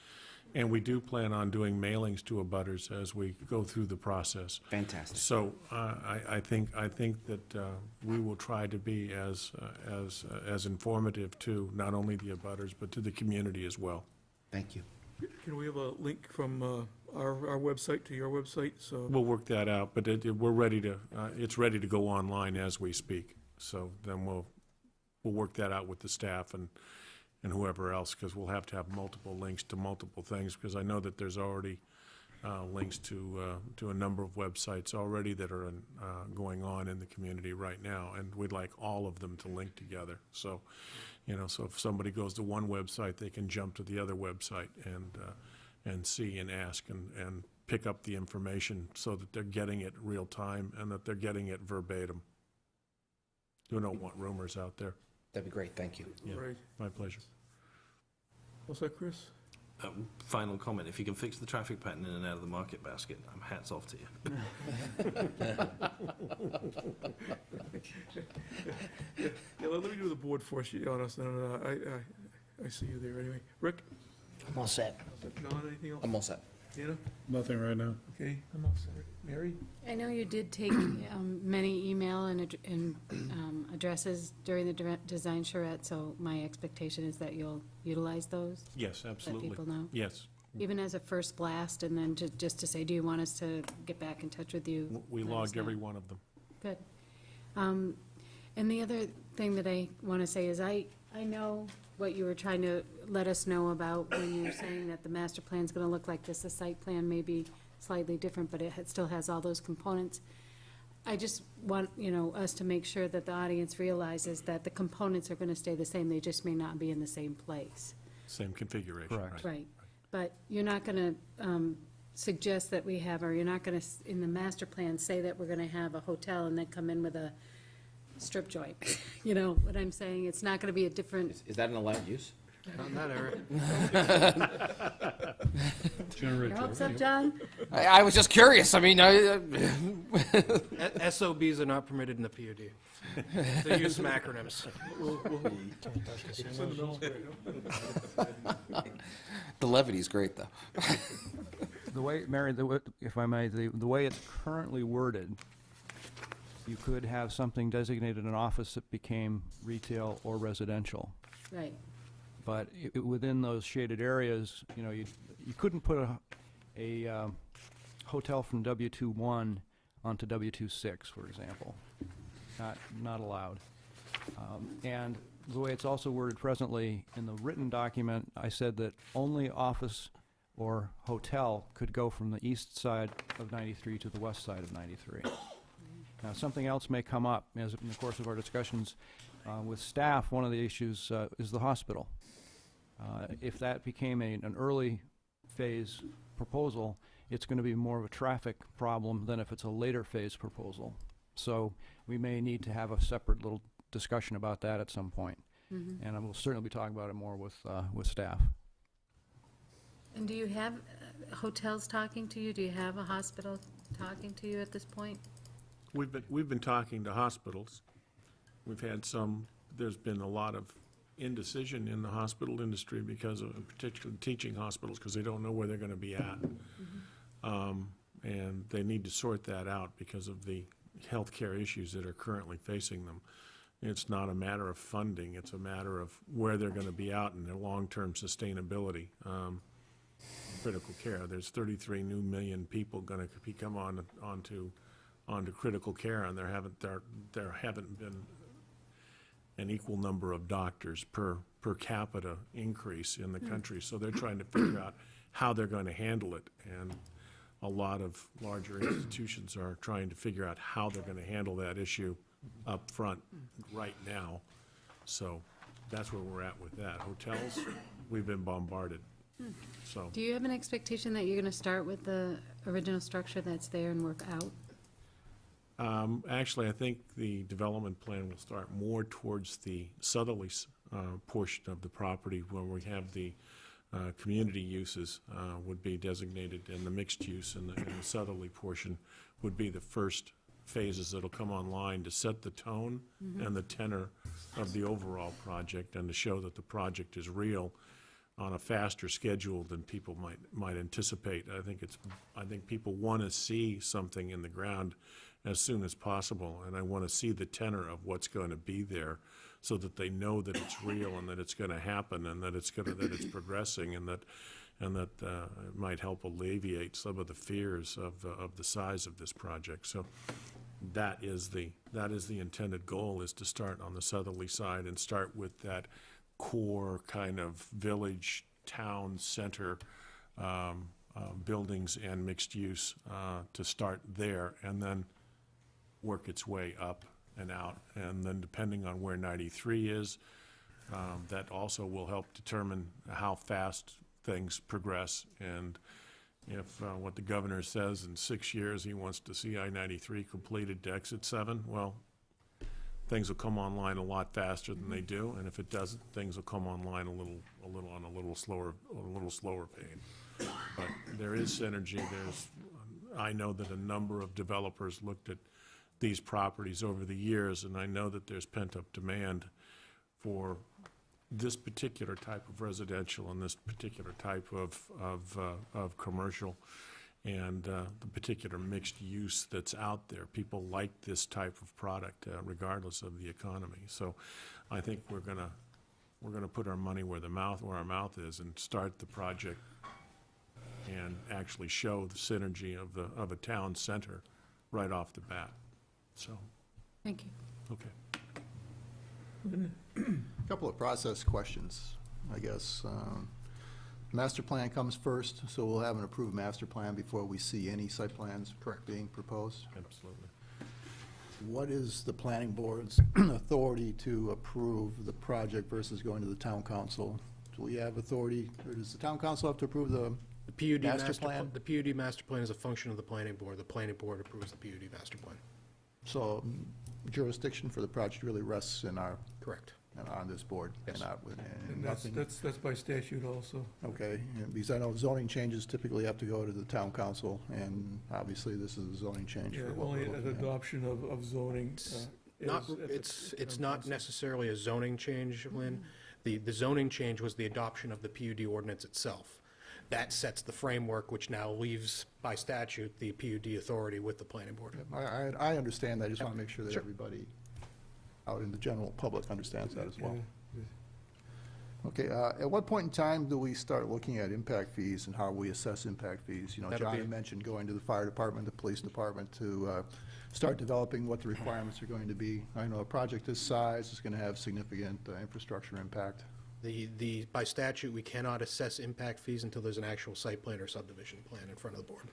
and we do plan on doing mailings to abutters as we go through the process. Fantastic. So I think that we will try to be as informative to not only the abutters, but to the community as well. Thank you. Can we have a link from our website to your website? So We'll work that out, but we're ready to, it's ready to go online as we speak. So then we'll work that out with the staff and whoever else, because we'll have to have multiple links to multiple things, because I know that there's already links to a number of websites already that are going on in the community right now, and we'd like all of them to link together. So, you know, so if somebody goes to one website, they can jump to the other website and see and ask and pick up the information so that they're getting it real time and that they're getting it verbatim. You don't want rumors out there. That'd be great, thank you. Yeah. Right. My pleasure. What's that, Chris? Final comment, if you can fix the traffic pattern in and out of the market basket, I'm hats off to you. Yeah, let me do the board for you, honest. No, I see you there anyway. Rick? I'm all set. John, anything else? I'm all set. Dana? Nothing right now. Okay, I'm all set. Mary? I know you did take many email and addresses during the design charrette, so my expectation is that you'll utilize those, Yes, absolutely. let people know. Yes. Even as a first blast, and then just to say, do you want us to get back in touch with you? We Let us logged know. every one of them. Good. And the other thing that I want to say is I know what you were trying to let us know about when you were saying that the master plan's going to look like this, the site plan may be slightly different, but still has all those components. I just want, us to make sure that the audience realizes that the components are gonna stay the same, they just may not be in the same place. Same configuration. Correct. Right, but you're not gonna suggest that we have, or you're not gonna, in the master plan, say that we're gonna have a hotel and then come in with a strip joint. You know what I'm saying? It's not gonna be a different, Is that an allowed use? Not in that area. your hopes up, John? I was just curious, I mean, SOBs are not permitted in the PUD. They use some acronyms. the levity's great, though. The way, Mary, if I may, the way it's currently worded, you could have something designated an office that became retail or residential. Right, But within those shaded areas, you couldn't put a hotel from W21 onto W26, for example. Not allowed. And the way it's also worded presently, in the written document, I said that only office or hotel could go from the east side of 93 to the west side of 93. Now, something else may come up as in the course of our discussions with staff. One of the issues is the hospital. If that became an early phase proposal, it's going to be more of a traffic problem than if it's a later phase proposal. So we may need to have a separate little discussion about that at some point. And I will certainly be talking about it more with staff. and do you have hotels talking to you? Do you have a hospital talking to you at this point? We've been talking to hospitals. We've had there's been a lot of indecision in the hospital industry because of, particularly teaching hospitals, because they don't know where they're going to be at. And they need to sort that out because of the healthcare issues that are currently facing them. It's not a matter of funding, it's a matter of where they're going to be out and their long-term sustainability. Critical care, there's 33 million people going to become onto critical care, and there haven't been an equal number of doctors per capita increase in the country. So they're trying to figure out how they're going to handle it, and a lot of larger institutions are trying to figure out how they're going to handle that issue up front right now. So that's where we're at with that. Hotels, we've been bombarded. So Do you have an expectation that you're gonna start with the original structure that's there and work out? actually, I think the development plan will start more towards the southerly portion of the property where we have the community uses would be designated, and the mixed use in the southerly portion would be the first phases that'll come online to set the tone and the tenor of the overall project, and to show that the project is real on a faster schedule than people might anticipate. I think people want to see something in the ground as soon as possible, and I want to see the tenor of what's going to be there, so that they know that it's real and that it's going to happen, and that it's progressing, and that it might help alleviate some of the fears of the size of this project. So that is the intended goal, is to start on the southerly side and start with that core kind of village, town center buildings and mixed use to start there, and then work its way up and out. And then depending on where 93 is, that also will help determine how fast things progress. And if what the governor says in 6 years he wants to see I-93 completed to exit 7, well, things will come online a lot faster than they do. And if it doesn't, things will come online a little slower pace. But there is synergy. I know that a number of developers looked at these properties over the years, and I know that there's pent-up demand for this particular type of residential and this particular type of commercial, and the particular mixed use that's out there. People like this type of product regardless of the economy. So I think we're gonna put our money where our mouth is, and start the project and actually show the synergy of a town center right off the bat. So, Thank you. okay. A couple of process questions, I guess. Master plan comes first, so we'll have an approved master plan before we see any site plans being proposed. Absolutely. What is the planning board's authority to approve the project versus going to the town council? Do we have authority, or does the town council have to approve the The PUD master plan? The PUD master plan is a function of the planning board. The planning board approves the PUD master plan. So jurisdiction for the project really rests in our, Correct. on this board? Yes. And nothing? that's by statute also. Okay, and because I know zoning changes typically have to go to the town council, and obviously this is a zoning change Yeah, for what only we're an looking at. adoption of zoning. Not, is at the it's town not council. necessarily a zoning change, Lynn. The zoning change was the adoption of the PUD ordinance itself. That sets the framework, which now leaves by statute the PUD authority with the planning board. I understand that, I just want to make sure that Sure. everybody out in the general public understands that as well. Yeah. Okay, at what point in time do we start looking at impact fees and how we assess impact fees? You know, That'll John be- mentioned going to the fire department, the police department to start developing what the requirements are going to be. I know a project this size is going to have significant infrastructure impact. By statute, we cannot assess impact fees until there's an actual site plan or subdivision plan in front of the board.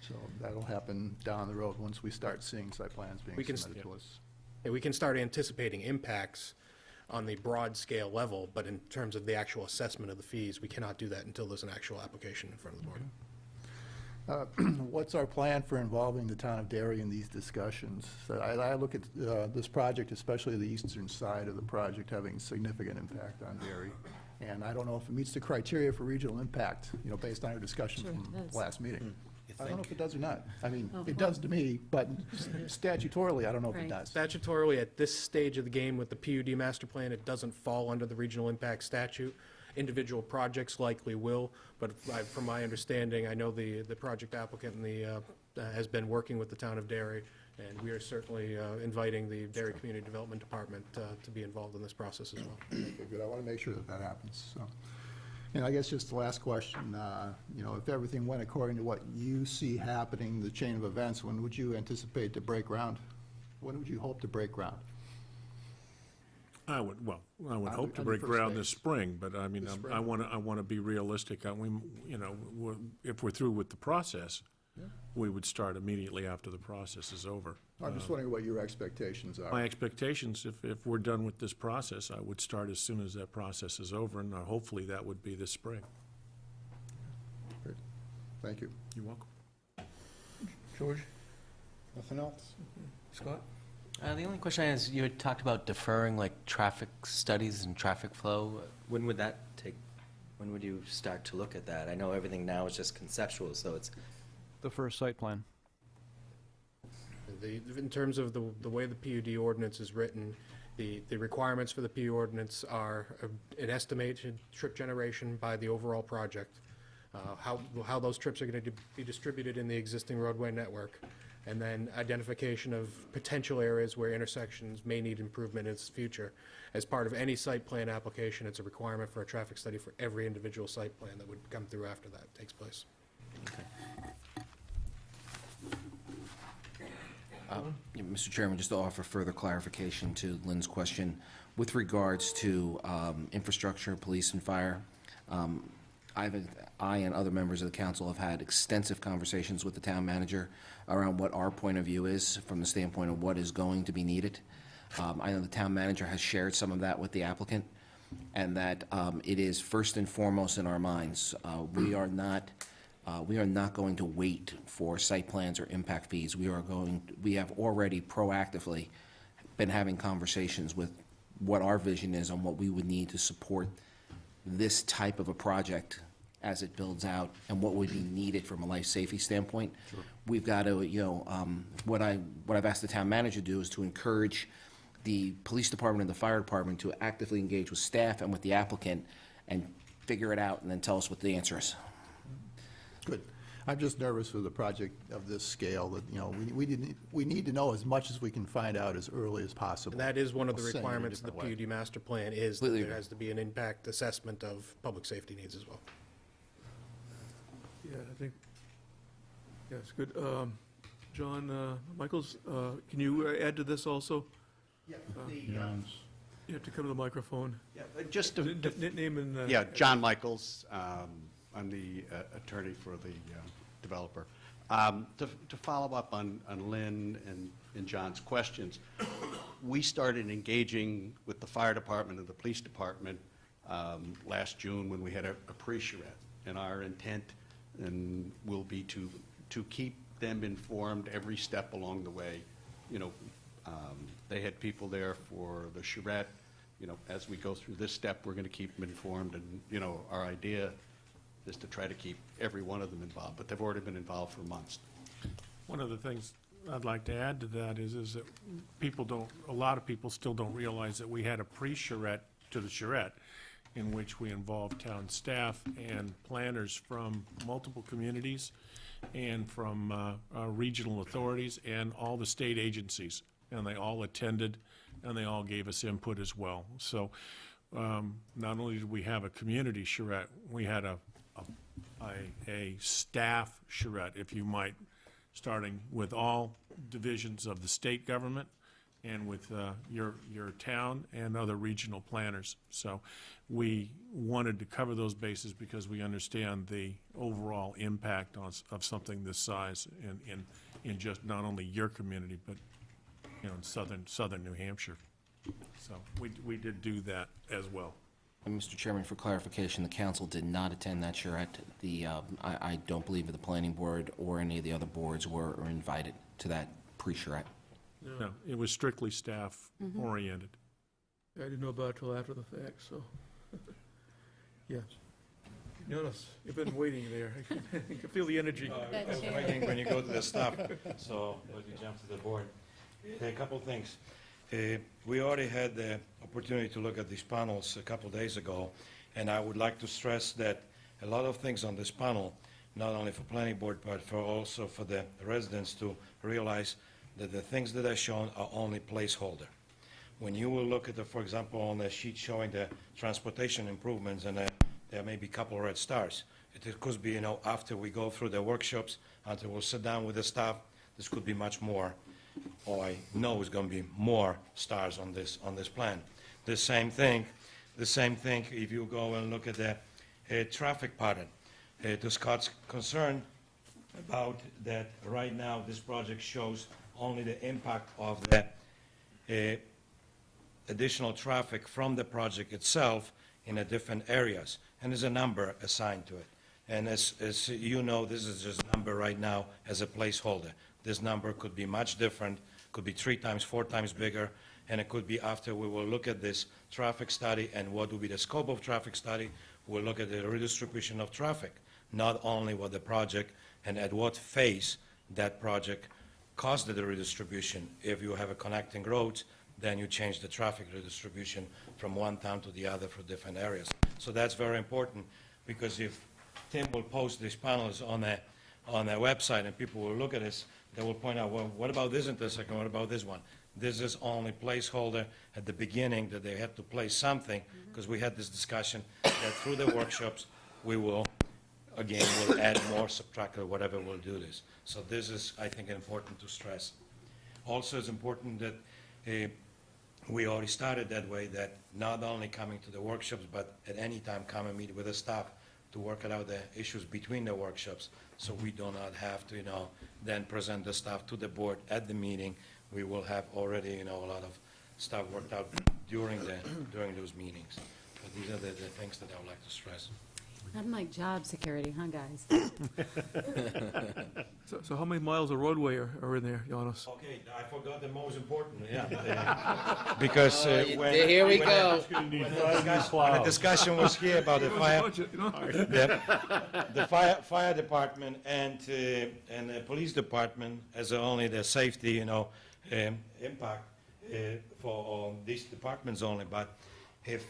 So that'll happen down the road once we start seeing site plans being We can- submitted to us. And we can start anticipating impacts on the broad scale level, but in terms of the actual assessment of the fees, we cannot do that until there's an actual application in front of the board. What's our plan for involving the town of Derry in these discussions? So I look at this project, especially the eastern side of the project, having significant impact on Derry. And I don't know if it meets the criteria for regional impact, you know, based on our discussion Sure, it from does. last meeting. You I don't know think? if it does or not. I mean, Oh, it well. does to me, but statutorily, I don't know if it Right. does. Statutorily, at this stage of the game with the PUD master plan, it doesn't fall under the regional impact statute. Individual projects likely will, but from my understanding, I know the project applicant and has been working with the town of Derry, and we are certainly inviting the Derry Community Development Department to be involved in this process as well. Okay, good. I want to make sure that that happens, so. And I guess just the last question, you know, if everything went according to what you see happening, the chain of events, when would you anticipate to break ground? When would you hope to break ground? I would hope to on the break first ground phase. this spring, but I mean, This spring. I want to be realistic. If we're through with the process, we would start immediately after the process is over. I'm just wondering what your expectations are. My expectations, if we're done with this process, I would start as soon as that process is over, and hopefully that would be this spring. Great. Thank you. You're welcome. George, Nothing else? Scott? The only question I have is, you had talked about deferring, like, traffic studies and traffic flow. When would that take, when would you start to look at that? I know everything now is just conceptual, so it's, The first site plan. In terms of the way the PUD ordinance is written, the requirements for the PUD ordinance are an estimated trip generation by the overall project, how those trips are going to be distributed in the existing roadway network, and then identification of potential areas where intersections may need improvement in the future. As part of any site plan application, it's a requirement for a traffic study for every individual site plan that would come through after that takes place. Mr. Chairman, just to offer further clarification to Lynn's question, with regards to infrastructure, police, and fire, I and other members of the council have had extensive conversations with the town manager around what our point of view is from the standpoint of what is going to be needed. I know the town manager has shared some of that with the applicant, and that it is first and foremost in our minds. We are not going to wait for site plans or impact fees. We have already proactively been having conversations with what our vision is on what we would need to support this type of a project as it builds out and what would be needed from a life safety standpoint. We've got to, what I've asked the town manager to do is to encourage the police department and the fire department to actively engage with staff and with the applicant and figure it out and then tell us what the answer is. Good. I'm just nervous for the project of this scale that, you know, we need to know as much as we can find out as early as possible. And that is one of the I'll say it in a requirements of the different way. PUD master plan, is that Completely there agree. has to be an impact assessment of public safety needs as well. Yeah, I think, yeah, it's good. John Michaels, can you add to this also? Yeah, You have to come to the microphone. just to, Name and... yeah, John Michaels, I'm the attorney for the developer. To follow up on Lynn and John's questions, we started engaging with the fire department and the police department last June when we had a pre-charrette. And our intent will be to keep them informed every step along the way. You know, they had people there for the charrette. You know, as we go through this step, we're going to keep them informed. And, you know, our idea is to try to keep every one of them involved, but they've already been involved for months. One of the things I'd like to add to that is that a lot of people still don't realize that we had a pre-charrette to the charrette, in which we involved town staff and planners from multiple communities and from regional authorities and all the state agencies. And they all attended, and they all gave us input as well. So not only did we have a community charrette, we had a staff charrette, if you might, starting with all divisions of the state government and with your town and other regional planners. So we wanted to cover those bases because we understand the overall impact of something this size in just not only your community, but, you know, in southern New Hampshire. So we did do that as well. And Mr. Chairman, for clarification, the council did not attend that charrette. I don't believe the planning board or any of the other boards were invited to that pre-charrette. No, it was strictly staff-oriented. I didn't know about it till after the fact, so, yeah. Jonas, you've been waiting there. I can feel the energy. I was waiting when you go to the stuff, so let me jump to the board. A couple things. We already had the opportunity to look at these panels a couple days ago, and I would like to stress that a lot of things on this panel, not only for planning board, but also for the residents to realize that the things that are shown are only placeholder. When you will look at for example, on the sheet showing the transportation improvements, and there may be a couple red stars. It could be, you know, after we go through the workshops, until we'll sit down with the staff, this could be much more. Or I know it's going to be more stars on this plan. The same thing if you go and look at the traffic pattern. To Scott's concern about that, right now this project shows only the impact of the additional traffic from the project itself in the different areas, and there's a number assigned to it. And as you know, this is just a number right now as a placeholder. This number could be much different, could be 3 times, 4 times bigger, and it could be after we will look at this traffic study and what will be the scope of traffic study. We'll look at the redistribution of traffic, not only what the project and at what phase that project caused the redistribution. If you have a connecting roads, then you change the traffic redistribution from one town to the other for different areas. So that's very important, because if Tim will post these panels on their website and people will look at this, they will point out, well, what about this intersection, what about this one? This is only placeholder at the beginning, that they had to place something, because we had this discussion that through the workshops, we will, again, we'll add more, subtract, or whatever, we'll do this. So this is, I think, important to stress. Also, it's important that we already started that way, that not only coming to the workshops, but at any time come and meet with the staff to work out the issues between the workshops, so we do not have to, you know, then present the stuff to the board at the meeting. We will have already, you know, a lot of stuff worked out during those meetings. But these are the things that I would like to stress. Unlike job security, huh, guys? So how many miles of roadway are in there, Jonas? Okay, I forgot the most important, yeah. Because when... Here we go. When the discussion was here about the fire... Budget, you know? The fire department and the police department as only the safety, you know, impact for these departments only. But if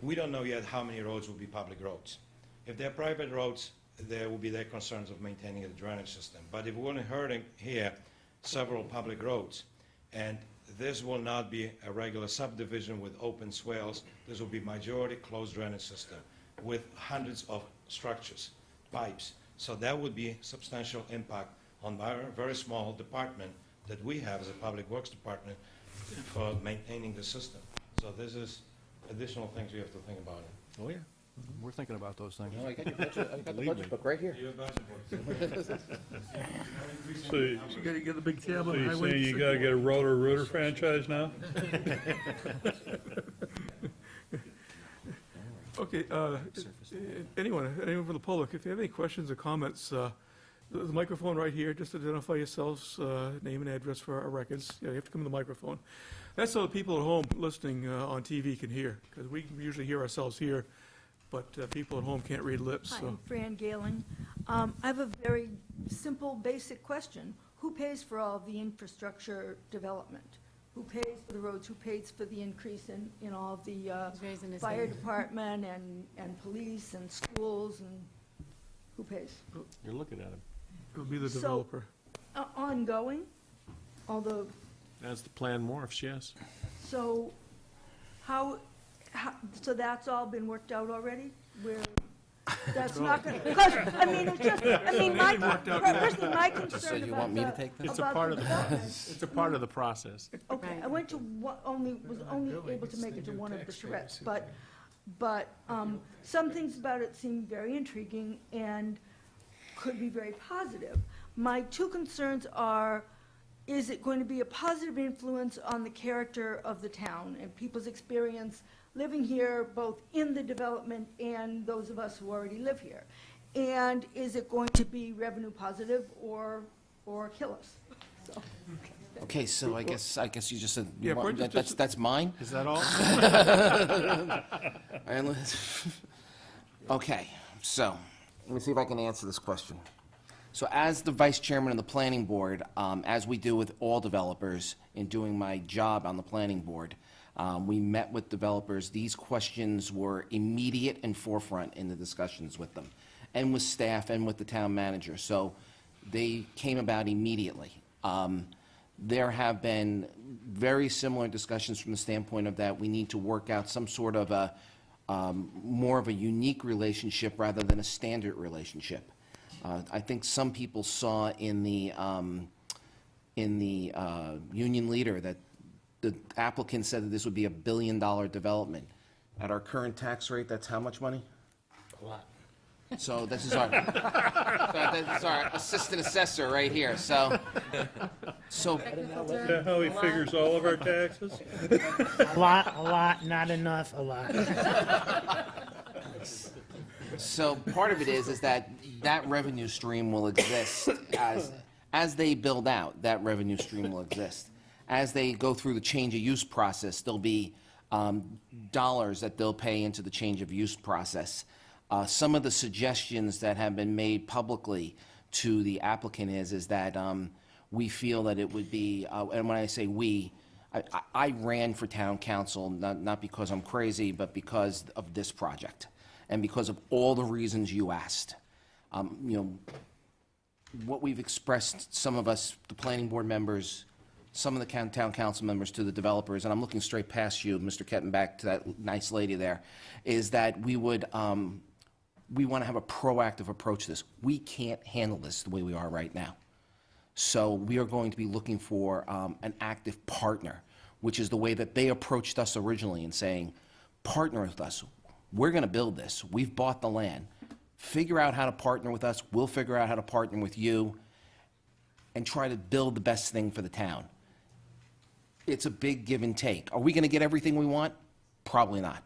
we don't know yet how many roads will be public roads. If they're private roads, there will be their concerns of maintaining the drainage system. But if we're only hurting here several public roads, and this will not be a regular subdivision with open swales, this will be majority closed drainage system with hundreds of structures, pipes. So that would be substantial impact on our very small department that we have as a public works department for maintaining the system. So this is additional things we have to think about it. Oh, yeah. We're thinking about those things. No, I got your budget, I got the budget book right here. So you You gotta get a big tab so on you're highway. saying you gotta get a Roto-Rooter franchise now? Okay, anyone from the public, if you have any questions or comments, the microphone right here, just identify yourselves, name and address for our records. Yeah, you have to come to the microphone. That's so the people at home listening on TV can hear, because we usually hear ourselves here, but people at home can't read lips, Hi, so. I'm Fran Galen. I have a very simple, basic question. Who pays for all of the infrastructure development? Who pays for the roads? Who pays for the increase in all of the He's raising his fire hand. department and police and schools, and who pays? You're looking at him. It'll be the So- developer. Ongoing, although, As the plan morphs, yes. so so that's all been worked out already? Where, that's not gonna, because, I mean, it's just, I mean, my, personally, my So concern you about want me to the- take this? It's a about part the of the, development. it's a part of the process. Okay, Right. I went to was only able to make it to one of the charrettes, but some things about it seem very intriguing and could be very positive. My two concerns are, is it going to be a positive influence on the character of the town and people's experience living here, both in the development and those of us who already live here? And is it going to be revenue positive or kill us? So, Okay, so I guess you just said, Yeah, Bert, that's mine? Is that all? Okay, so, let me see if I can answer this question. So as the vice chairman of the planning board, as we do with all developers in doing my job on the planning board, we met with developers. These questions were immediate and forefront in the discussions with them, and with staff and with the town manager. So they came about immediately. There have been very similar discussions from the standpoint of that we need to work out some sort of a, more of a unique relationship rather than a standard relationship. I think some people saw in the Union Leader that the applicant said that this would be $1 billion development. At our current tax rate, that's how much money? A lot. So this is our assistant assessor right here, so. Is that how he figures all of our taxes? A lot, not enough, a lot. So part of it is that revenue stream will exist as they build out, that revenue stream will exist. As they go through the change of use process, there'll be dollars that they'll pay into the change of use process. Some of the suggestions that have been made publicly to the applicant is that we feel that it would be, and when I say we, I ran for town council, not because I'm crazy, but because of this project, and because of all the reasons you asked. You know, what we've expressed, some of us, the planning board members, some of the town council members to the developers, and I'm looking straight past you, Mr. Kettenbach, to that nice lady there, is that we would, we want to have a proactive approach to this. We can't handle this the way we are right now. So we are going to be looking for an active partner, which is the way that they approached us originally in saying, partner with us. We're going to build this. We've bought the land. Figure out how to partner with us. We'll figure out how to partner with you and try to build the best thing for the town. It's a big give and take. Are we going to get everything we want? Probably not.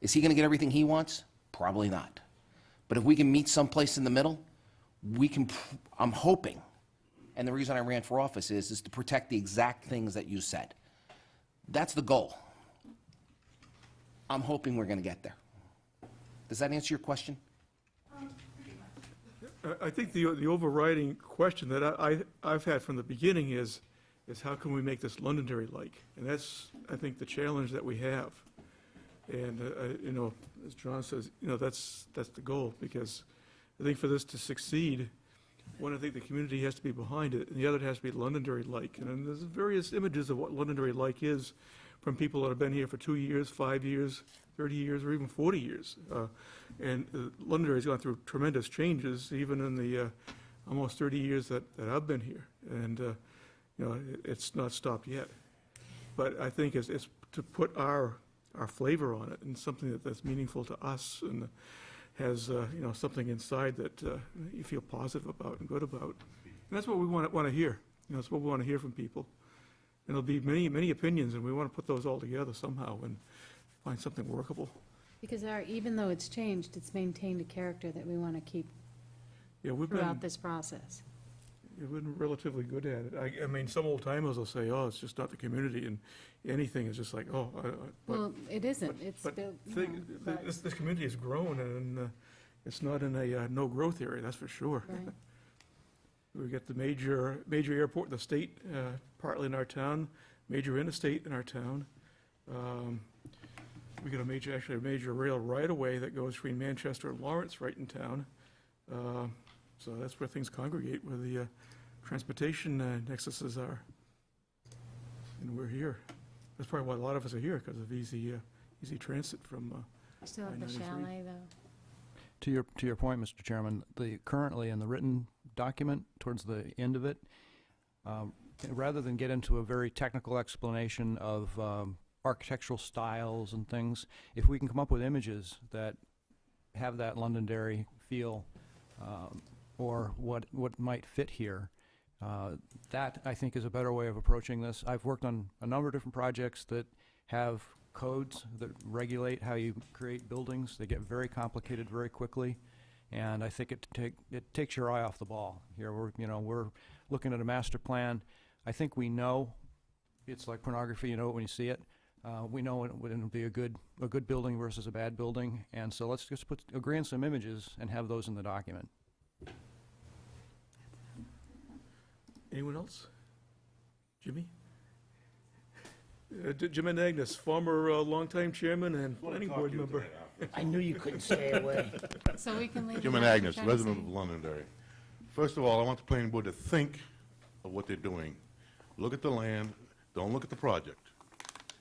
Is he going to get everything he wants? Probably not. But if we can meet someplace in the middle, we can, I'm hoping, and the reason I ran for office is to protect the exact things that you said. That's the goal. I'm hoping we're going to get there. Does that answer your question? I think the overriding question that I've had from the beginning is how can we make this Londonderry-like? And that's, I think, the challenge that we have. And, you know, as John says, you know, that's the goal, because I think for this to succeed, one, I think the community has to be behind it, and the other has to be Londonderry-like. And there's various images of what Londonderry-like is from people that have been here for 2 years, 5 years, 30 years, or even 40 years. And Londonderry's gone through tremendous changes, even in the almost 30 years that I've been here. And, you know, it's not stopped yet. But I think it's to put our our flavor on it, and something that's meaningful to us and has, something inside that you feel positive about and good about. And that's what we want to hear. That's what we want to hear from people. And there'll be many opinions, and we want to put those all together somehow and find something workable. Because even though it's changed, it's maintained a character that we want to keep Yeah, we've throughout been, this process. we've been relatively good at it. I mean, some old timers will say, oh, it's just not the community, and anything is just like, oh. But Well, it isn't, it's but built, this community has grown, and it's not in a no-growth area, that's for sure. right. We got the major airport in the state, partly in our town, major interstate in our town. We got a major rail right-of-way that goes between Manchester and Lawrence right in town. So that's where things congregate, where the transportation nexuses are. And we're here. That's probably why a lot of us are here, because of easy transit from, You still have the I-93. chalet, though. To your point, Mr. Chairman, currently in the written document, towards the end of it, rather than get into a very technical explanation of architectural styles and things, if we can come up with images that have that Londonderry feel, or what might fit here, that, I think, is a better way of approaching this. I've worked on a number of different projects that have codes that regulate how you create buildings. They get very complicated very quickly, and I think it takes your eye off the ball. Here, we're looking at a master plan. I think we know it's like pornography. You know it when you see it. We know it would be a good building versus a bad building, and so let's just agree on some images and have those in the document. anyone else? Jimmy? Jim and Agnes, former longtime chairman and planning board member. I knew you couldn't stay away. So we can leave. Jim it and out, Agnes, you're trying to resident say. of Londonderry. First of all, I want the planning board to think of what they're doing. Look at the land, don't look at the project.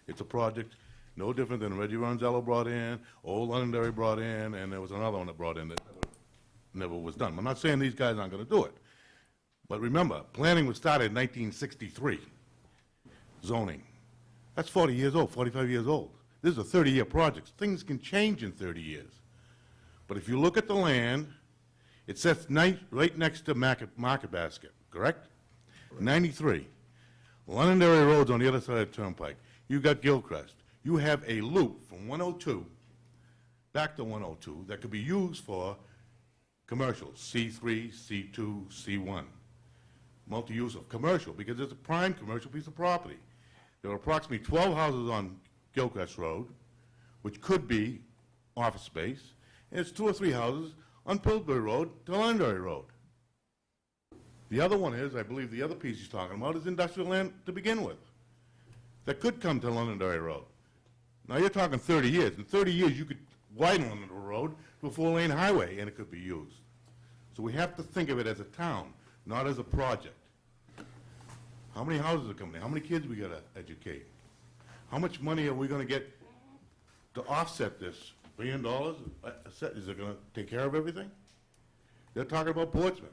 It's a project no different than Reggie Ronzello brought in, old Londonderry brought in, and there was another one that brought in that never was done. I'm not saying these guys aren't gonna do it. But remember, planning was started in 1963. Zoning. That's 40 years old, 45 years old. This is a 30-year project. Things can change in 30 years. But if you look at the land, it sits right next to Market Basket, correct? 93. Londonderry Road's on the other side of the Turnpike. You got Gilchrist. You have a loop from 102 back to 102 that could be used for commercials, C3, C2, C1. Multi-use of commercial, because it's a prime commercial piece of property. There are approximately 12 houses on Gilchrist Road, which could be office space, and it's 2 or 3 houses on Pillsbury Road to Londonderry Road. The other one is, I believe the other piece he's talking about is industrial land to begin with, that could come to Londonderry Road. Now, you're talking 30 years. In 30 years, you could widen Londonderry Road to a 4-lane highway, and it could be used. So we have to think of it as a town, not as a project. How many houses are coming in? How many kids we gotta educate? How much money are we gonna get to offset this? $1 billion? Is it gonna take care of everything? They're talking about Portsmouth.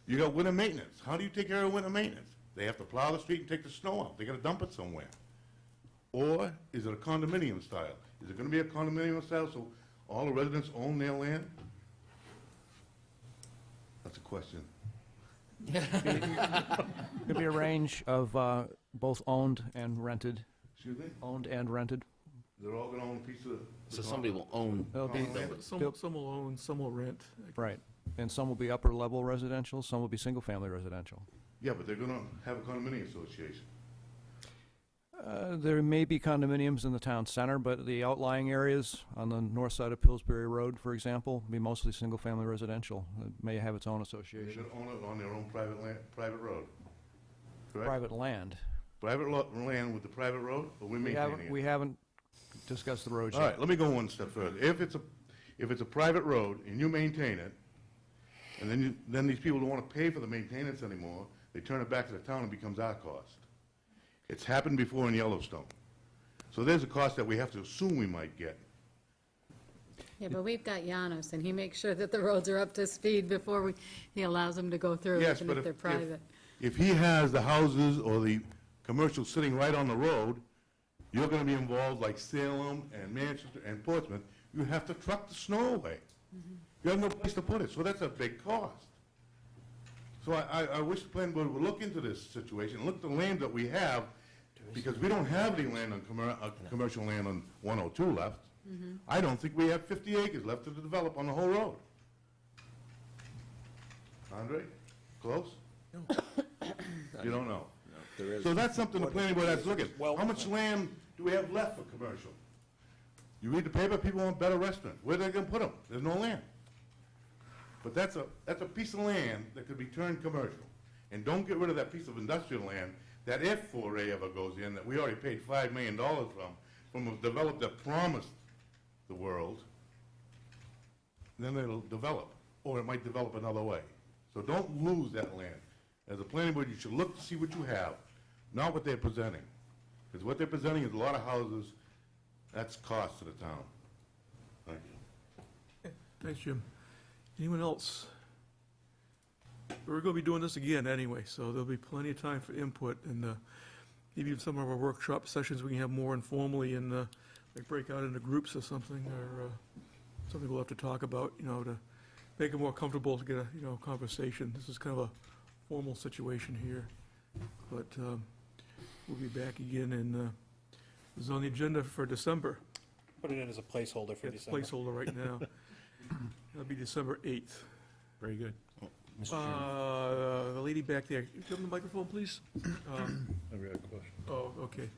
You got winter maintenance. How do you take care of winter maintenance? They have to plow the street and take the snow out. They gotta dump it somewhere. Or is it a condominium style? Is it gonna be a condominium style so all the residents own their land? That's a question. Could be a range of both owned and rented. Excuse me? Owned and rented. They're all gonna own a piece of. So somebody will own. There'll be, Some will own, some will rent. right, and some will be upper level residential, some will be single family residential. Yeah, but they're gonna have a condominium association. There may be condominiums in the town center, but the outlying areas on the north side of Pillsbury Road, for example, will be mostly single family residential. It may have its own They're association. gonna own it on their own private land, private road. Correct? Private land. Private land with the private road, or we maintaining it? We haven't discussed the roads All yet. right, let me go one step further. If it's a private road and you maintain it, and then these people don't wanna pay for the maintenance anymore, they turn it back to the town and it becomes our cost. It's happened before in Yellowstone. So there's a cost that we have to assume we might get. Yeah, but we've got Janos, and he makes sure that the roads are up to speed before he allows them to go through, Yes, even but if they're private. if he has the houses or the commercial sitting right on the road, You're gonna be involved like Salem and Manchester and Portsmouth. You have to truck the snow away. You have no place to put it, so that's a big cost. So I wish the planning board would look into this situation, look at the land that we have, because we don't have any land on commercial land on 102 left. I don't think we have 50 acres left to develop on the whole road. Andre, close? You don't know? There is. So that's something the planning board has to look at. How much land do we have left for commercial? You read the paper, people want better restaurants. Where are they gonna put them? There's no land. But that's a piece of land that could be turned commercial. And don't get rid of that piece of industrial land that if 4A ever goes in, that we already paid $5 million from a developer that promised the world, then it'll develop, or it might develop another way. So don't lose that land. As a planning board, you should look to see what you have, not what they're presenting. Because what they're presenting is a lot of houses, that's cost to the town. Thank you. Thanks, Jim. Anyone else? We're going to be doing this again anyway, so there'll be plenty of time for input, and maybe in some of our workshop sessions, we can have more informally and like break out into groups or something, or something we'll have to talk about, to make it more comfortable to get a, conversation. This is kind of a formal situation here, but we'll be back again, and it's on the agenda for December. Put it in as a placeholder for It's a December. placeholder right now. That'll be December 8th. Very good. Mr. Chairman. The lady back there, give them the microphone, please. I've got a question. Oh, okay.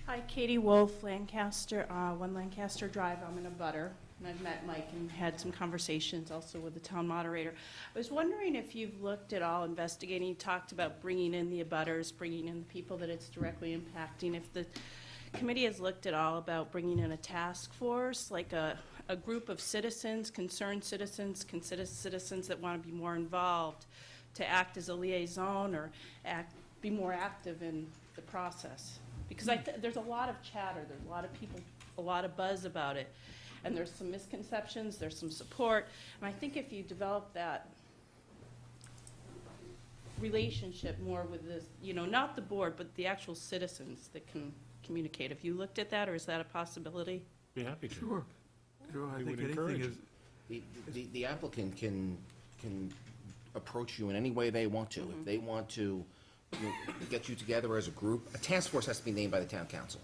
Hi, Katie Wolf, Lancaster, 1 Lancaster Drive. I'm in a butter, and I've met Mike and had some conversations also with the town moderator. I was wondering if you've looked at all investigating, you talked about bringing in the abutters, bringing in the people that it's directly impacting. If the committee has looked at all about bringing in a task force, like a group of citizens, concerned citizens, citizens that want to be more involved, to act as a liaison or be more active in the process. Because there's a lot of chatter, there's a lot of people, a lot of buzz about it, and there's some misconceptions, there's some support, and I think if you develop that relationship more with this, not the board, but the actual citizens that can communicate. Have you looked at that, or is that a possibility? Be happy to. Sure. I We think would encourage anything it. is, The applicant can approach you in any way they want to. If they want to get you together as a group, a task force has to be named by the town council.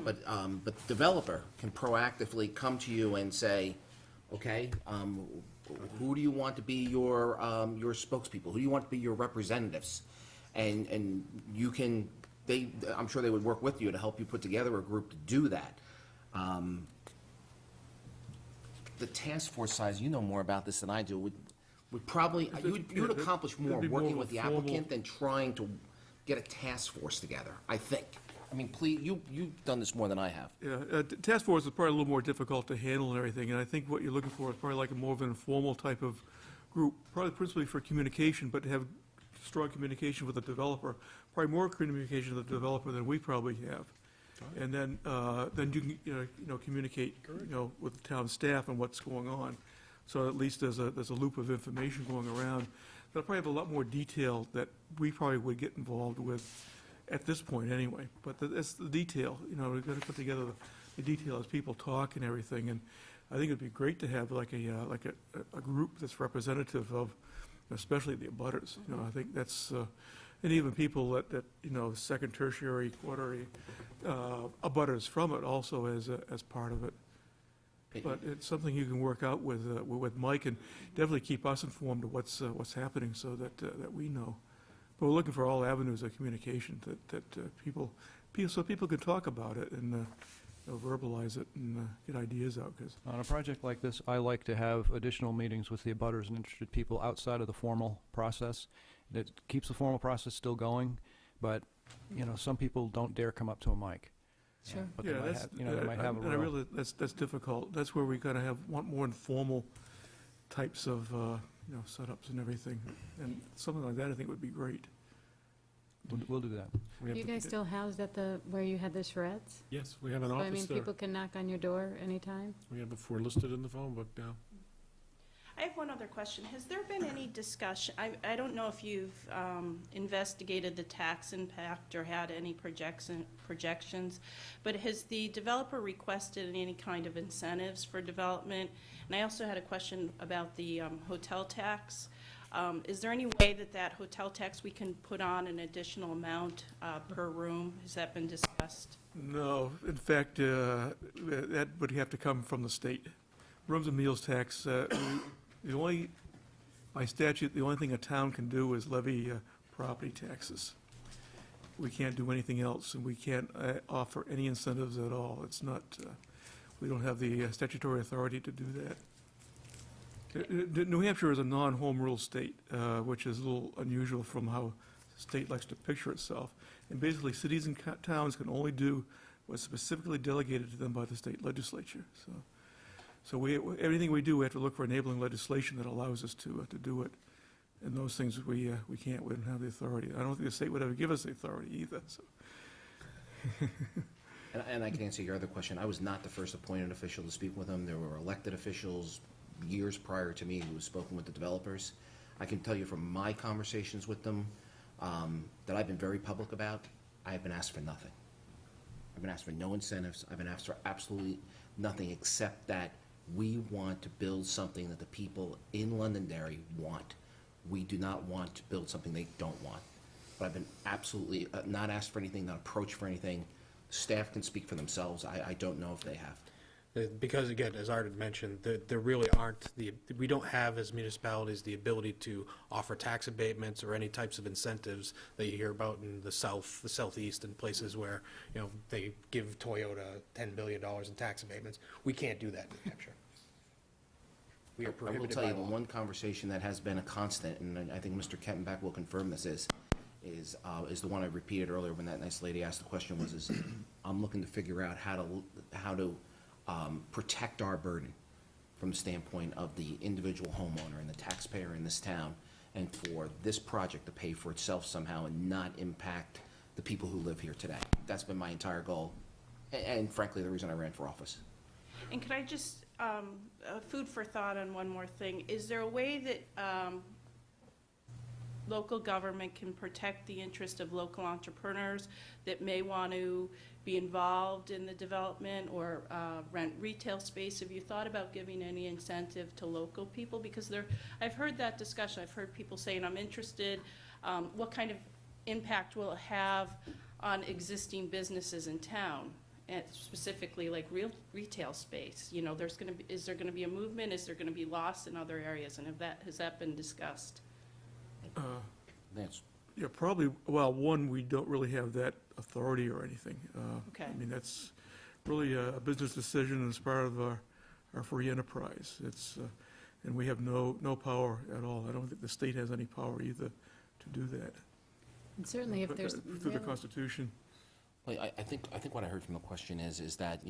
But the developer can proactively come to you and say, okay, who do you want to be your spokespeople? Who do you want to be your representatives? And you can, I'm sure they would work with you to help you put together a group to do that. The task force size, you know more about this than I do, would probably, you would accomplish more it'd be more working of a with the formal- applicant than trying to get a task force together, I think. I mean, please, you've done this more than I have. yeah, task force is probably a little more difficult to handle and everything, and I think what you're looking for is probably like a more of an informal type of group, probably principally for communication, but to have strong communication with the developer, probably more communication with the developer than we probably have. And then you can, communicate, with the town staff and what's going on. So at least there's a loop of information going around. They'll probably have a lot more detail that we probably would get involved with at this point anyway. But it's the detail, we've got to put together the detail as people talk and everything. And I think it'd be great to have like a group that's representative of, especially the abutters. I think that's, and even people that second, tertiary, quaternary abutters from it also as part of it. But it's something you can work out with Mike, and definitely keep us informed of what's happening so that we know. But we're looking for all avenues of communication that people so people can talk about it and verbalize it and get ideas out. Because On a project like this, I like to have additional meetings with the abutters and interested people outside of the formal process. It keeps the formal process still going, but, some people don't dare come up to a mic. Sure. But they might have, they might have a and I real... really that's difficult. That's where we gotta want more informal types of setups and everything, and something like that I think would be great. We'll do that. We have You the- guys still housed at where you had the charrettes? Yes, we have an So, I office mean, there. people can knock on your door anytime? We're listed in the phone book now. I have one other question. Has there been any discussion, I don't know if you've investigated the tax impact or had any projections, but has the developer requested any kind of incentives for development? And I also had a question about the hotel tax. Is there any way that hotel tax, we can put on an additional amount per room? Has that been discussed? No, in fact, that would have to come from the state. Rooms and meals tax, by statute, the only thing a town can do is levy property taxes. We can't do anything else, and we can't offer any incentives at all. It's not, we don't have the statutory authority to do that. New Hampshire is a non-home rule state, which is a little unusual from how the state likes to picture itself. And basically, cities and towns can only do what's specifically delegated to them by the state legislature. So everything we do, we have to look for enabling legislation that allows us to do it. And those things we can't, we don't have the authority. I don't think the state would ever give us the authority either, so. And I can answer your other question. I was not the first appointed official to speak with them. There were elected officials years prior to me who have spoken with the developers. I can tell you from my conversations with them that I've been very public about, I have been asked for nothing. I've been asked for no incentives. I've been asked for absolutely nothing except that we want to build something that the people in Londonderry want. We do not want to build something they don't want. But I've been absolutely not asked for anything, not approached for anything. Staff can speak for themselves. I don't know if they have. Because again, as Art had mentioned, there really aren't we don't have as municipalities the ability to offer tax abatements or any types of incentives that you hear about in the south, the southeast, and places where, they give Toyota $10 billion in tax abatements. We can't do that in New Hampshire. We are I will prohibited tell by you, the law. one conversation that has been a constant, and I think Mr. Kettenbach will confirm this, is the one I repeated earlier when that nice lady asked the question, is I'm looking to figure out how to protect our burden from the standpoint of the individual homeowner and the taxpayer in this town, and for this project to pay for itself somehow and not impact the people who live here today. That's been my entire goal, and frankly, the reason I ran for office. And could I just, food for thought on one more thing. Is there a way that local government can protect the interest of local entrepreneurs that may want to be involved in the development or rent retail space? Have you thought about giving any incentive to local people? Because I've heard that discussion. I've heard people saying, I'm interested. What kind of impact will it have on existing businesses in town? And specifically like retail space, is there gonna be a movement? Is there gonna be loss in other areas? And has that been discussed? That's Yeah, probably, well, one, we don't really have that authority or anything. Okay. I mean, that's really a business decision as part of our free enterprise. And we have no power at all. I don't think the state has any power either to do that. And certainly if there's Through the really- Constitution. Well, I think what I heard from the question is that,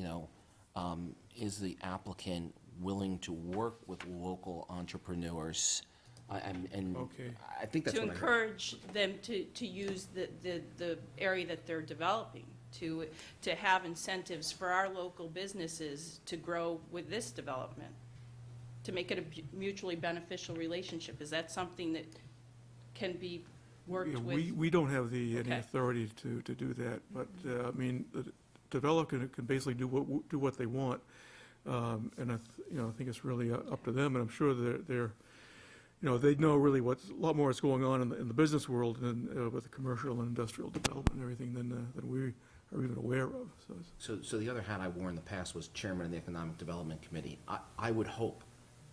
is the applicant willing to work with local entrepreneurs? And Okay. I think that's To what I heard. encourage them to use the area that they're developing, to have incentives for our local businesses to grow with this development, to make it a mutually beneficial relationship. Is that something that can be worked Yeah, with? we don't have any Okay. authority to do that, but, I mean, the developer can basically do what they want. And I think it's really up to them, and I'm sure they're they know really a lot more is going on in the business world and with the commercial and industrial development and everything than we are even aware of, so. So the other hat I wore in the past was chairman of the Economic Development Committee. I would hope,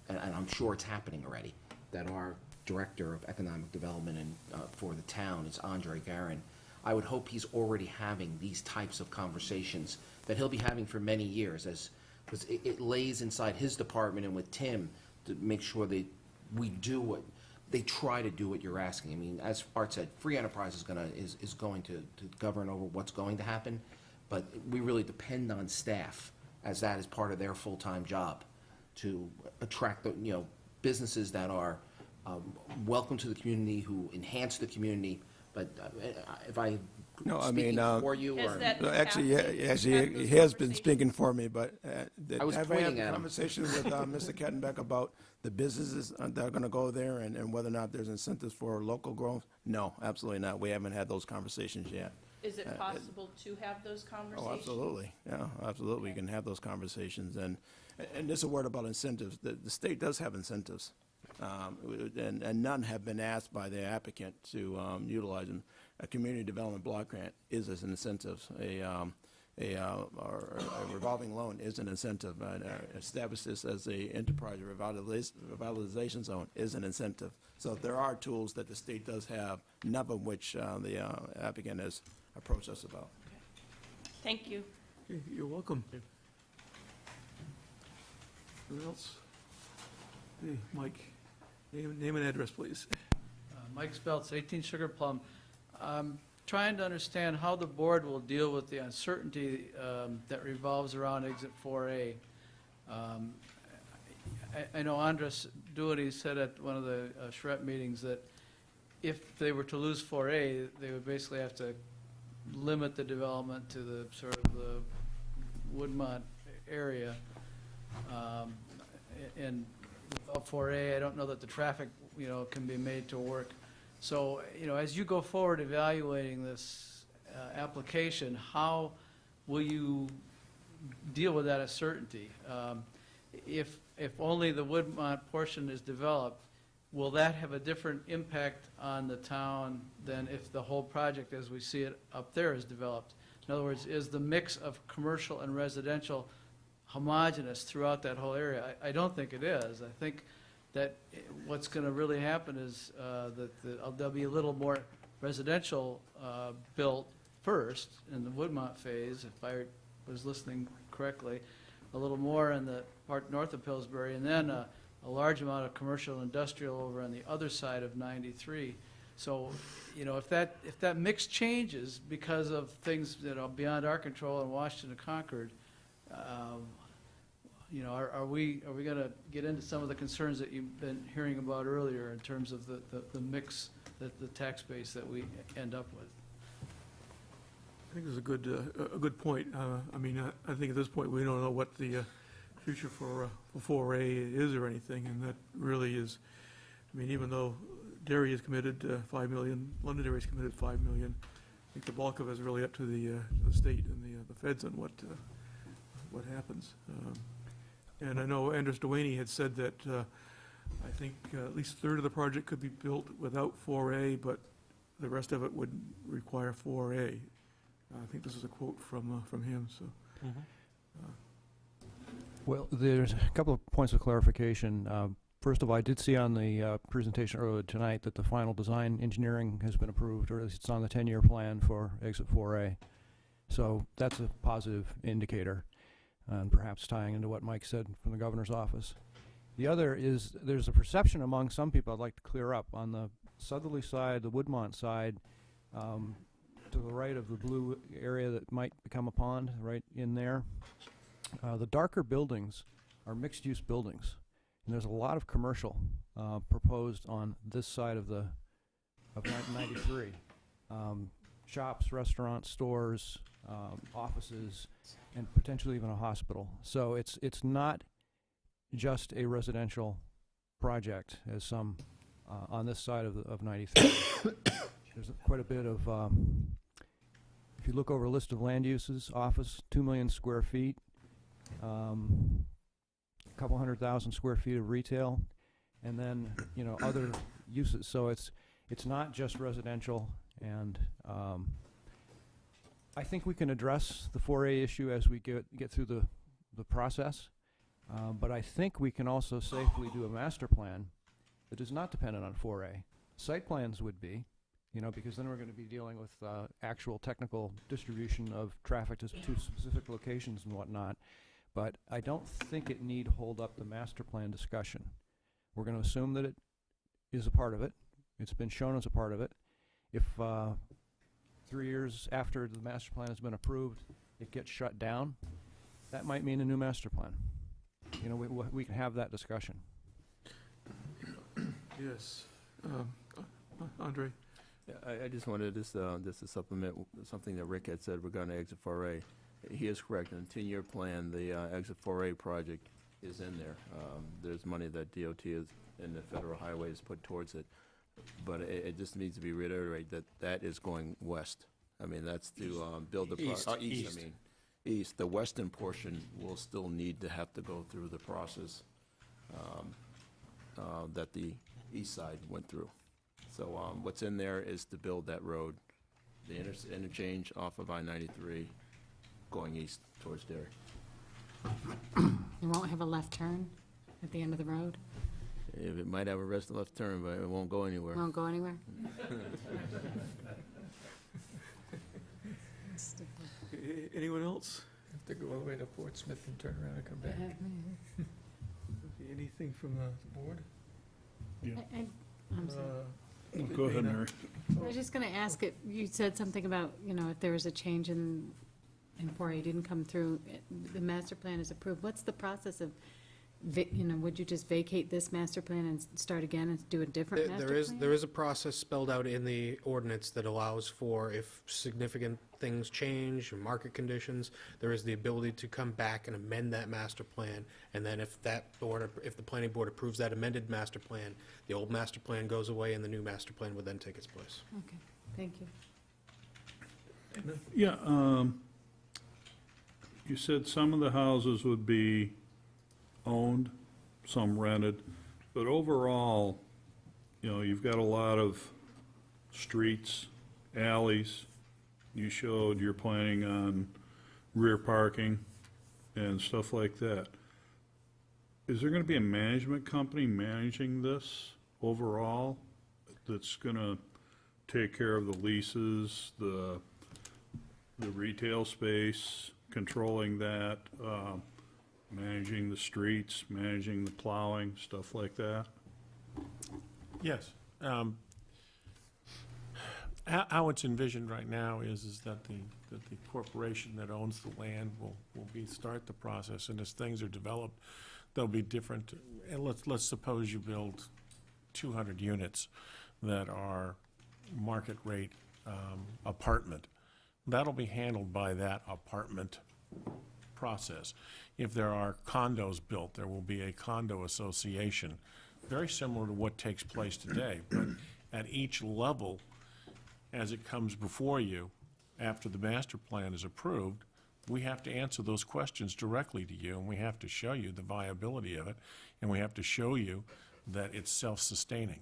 and I'm sure it's happening already, that our Director of Economic Development for the town is Andre Garin. I would hope he's already having these types of conversations that he'll be having for many years, because it lays inside his department and with Tim to make sure they try to do what you're asking. I mean, as Art said, free enterprise is going to govern over what's going to happen, but we really depend on staff, as that is part of their full-time job, to attract the businesses that are welcome to the community, who enhance the community. But if I No, I speaking mean, for you, Has or? that actually, happened? he has been speaking for me, but I was have pointing had at a him. conversation with Mr. Kettenbeck about the businesses that are going to go there and whether or not there's incentives for local growth? No, absolutely not. We haven't had those conversations yet. Is it possible to have those conversations? Oh, absolutely. Yeah, absolutely. We can have those conversations. And just a word about incentives. The state does have incentives. And none have been asked by the applicant to utilize them. A community development block grant is an incentive. Or a revolving loan is an incentive. Establish this as a enterprise revitalization zone is an incentive. So there are tools that the state does have, none of which the applicant has approached us about. Thank you. Okay, you're welcome. Who else? Hey, Mike, name and address, please. Mike Speltz, 18 Sugar Plum. Trying to understand how the board will deal with the uncertainty that revolves around Exit 4A. I know Andres Doherty said at one of the Charette meetings that if they were to lose 4A, they would basically have to limit the development to the sort of the Woodmont area. And without 4A, I don't know that the traffic, can be made to work. So, as you go forward evaluating this application, how will you deal with that uncertainty? If only the Woodmont portion is developed, will that have a different impact on the town than if the whole project as we see it up there is developed? In other words, is the mix of commercial and residential homogeneous throughout that whole area? I don't think it is. I think that what's going to really happen is that there'll be a little more residential built first in the Woodmont phase, if I was listening correctly, a little more in the part north of Pillsbury, and then a large amount of commercial and industrial over on the other side of 93. So, if that mix changes because of things that are beyond our control in Washington and Concord, are we going to get into some of the concerns that you've been hearing about earlier in terms of the mix, the tax base that we end up with? I think it's a good point. I think at this point, we don't know what the future for 4A is or anything, and that really is, even though Derry is committed 5 million, Londonderry is committed 5 million, I think the bulk of it is really up to the state and the feds on what happens. And I know Andres Dewaney had said that I think at least a third of the project could be built without 4A, but the rest of it would require 4A. I think this is a quote from him, so. Well, there's a couple of points of clarification. First of all, I did see on the presentation earlier tonight that the final design engineering has been approved, or at least it's on the 10-year plan for Exit 4A. So that's a positive indicator, and perhaps tying into what Mike said from the governor's office. The other is there's a perception among some people I'd like to clear up. On the southerly side, the Woodmont side, to the right of the blue area that might become a pond, right in there, the darker buildings are mixed-use buildings. And there's a lot of commercial proposed on this side of 93. Shops, restaurants, stores, offices, and potentially even a hospital. So it's not just a residential project, as some on this side of 93. There's quite a bit of, if you look over a list of land uses, office, 2 million square feet, a couple 100,000 square feet of retail, and then other uses. So it's not just residential, and I think we can address the 4A issue as we get through the process, but I think we can also safely do a master plan that is not dependent on 4A. Site plans would be, because then we're going to be dealing with actual technical distribution of traffic to specific locations and whatnot. But I don't think it need hold up the master plan discussion. We're going to assume that it is a part of it. It's been shown as a part of it. If 3 years after the master plan has been approved, it gets shut down, that might mean a new master plan. We can have that discussion. Yes. Andre? I just wanted this to supplement something that Rick had said regarding Exit 4A. He is correct. In the 10-year plan, the Exit 4A project is in there. There's money that DOT is, and the federal highways put towards it. But it just needs to be reiterated that that is going west. I mean, that's to build the... East. East. I mean, east. The western portion will still need to have to go through the process that the east side went through. So what's in there is to build that road, the interchange off of I-93 going east towards Derry. You won't have a left turn at the end of the road? It might have a rest left turn, but it won't go anywhere. Won't go anywhere? Anyone else? Have to go all the way to Portsmouth and turn around and come back. Anything from the board? I'm sorry. Go ahead, Mary. I was just gonna ask, you said something about, if there was a change in 4A didn't come through, the master plan is approved. What's the process of, would you just vacate this master plan and start again and do a different master plan? There is a process spelled out in the ordinance that allows for, if significant things change, or market conditions, there is the ability to come back and amend that master plan, and then if the planning board approves that amended master plan, the old master plan goes away and the new master plan would then take its place. Okay, thank you. Yeah, you said some of the houses would be owned, some rented, but overall, you've got a lot of streets, alleys. You showed you're planning on rear parking and stuff like that. Is there gonna be a management company managing this overall that's gonna take care of the leases, the retail space, controlling that, managing the streets, managing the plowing, stuff like that? Yes. How it's envisioned right now is that the corporation that owns the land will start the process, and as things are developed, they'll be different. And let's suppose you build 200 units that are market rate apartment. That'll be handled by that apartment process. If there are condos built, there will be a condo association, very similar to what takes place today. But at each level, as it comes before you, after the master plan is approved, we have to answer those questions directly to you, and we have to show you the viability of it, and we have to show you that it's self-sustaining.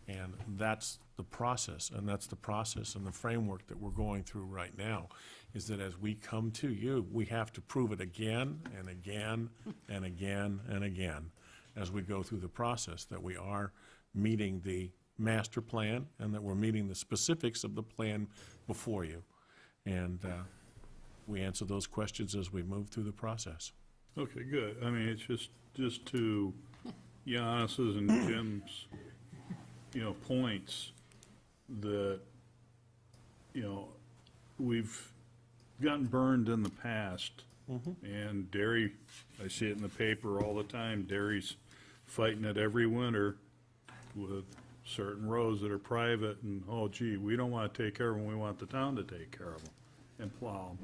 And that's the process, and that's the process and the framework that we're going through right now, is that as we come to you, we have to prove it again and again and again and again as we go through the process, that we are meeting the master plan and that we're meeting the specifics of the plan before you. And we answer those questions as we move through the process. Okay, good. I mean, it's just to Giannis's and Jim's, points that, we've gotten burned in the past. And Derry, I see it in the paper all the time, Derry's fighting it every winter with certain roads that are private, and, oh gee, we don't want to take care of them, we want the town to take care of them and plow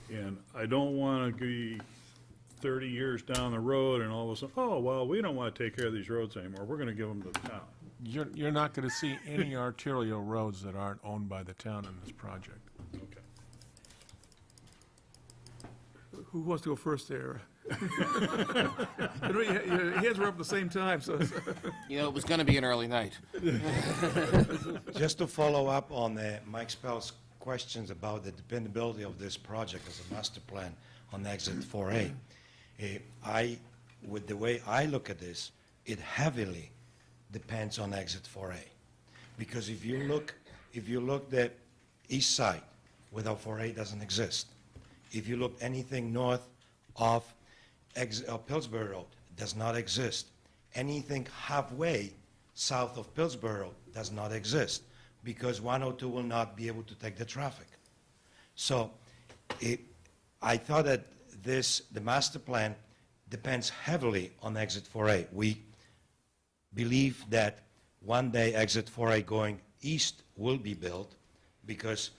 them. And I don't want to be 30 years down the road and all of a sudden, oh, well, we don't want to take care of these roads anymore, we're going to give them to the town. You're not going to see any arterial roads that aren't owned by the town in this project. Okay. Who wants to go first there? Your hands were up at the same time, so. It was going to be an early night. Just to follow up on Mike Spell's questions about the dependability of this project as a master plan on Exit 4A, with the way I look at this, it heavily depends on Exit 4A. Because if you look the east side, without 4A doesn't exist. If you look anything north of Pillsbury Road, does not exist. Anything halfway south of Pillsbury Road does not exist, because 102 will not be able to take the traffic. So I thought that the master plan depends heavily on Exit 4A. We believe that one day Exit 4A going east will be built, because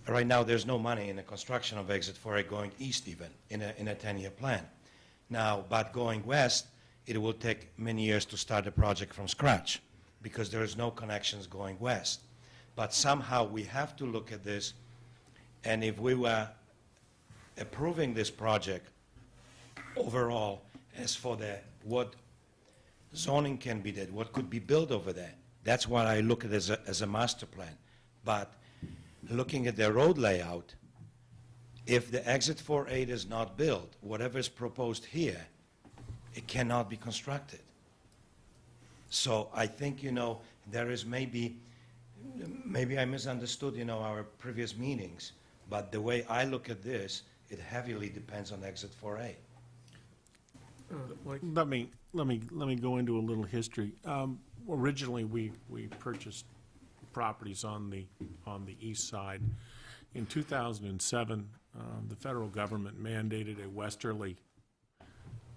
right now there's no money in the construction of exit 4A going east even in a 10-year plan. Now, but going west, it will take many years to start the project from scratch because there is no connections going west. But somehow we have to look at this, and if we were approving this project overall as for what zoning can be did, what could be built over there, that's what I look at as a master plan. But looking at the road layout, if the exit 4A is not built, whatever is proposed here, it cannot be constructed. So I think, there is maybe I misunderstood, our previous meetings, but the way I look at this, it heavily depends on exit 4A. Mike? Let me go into a little history. Originally, we purchased properties on the east side. In 2007, the federal government mandated a westerly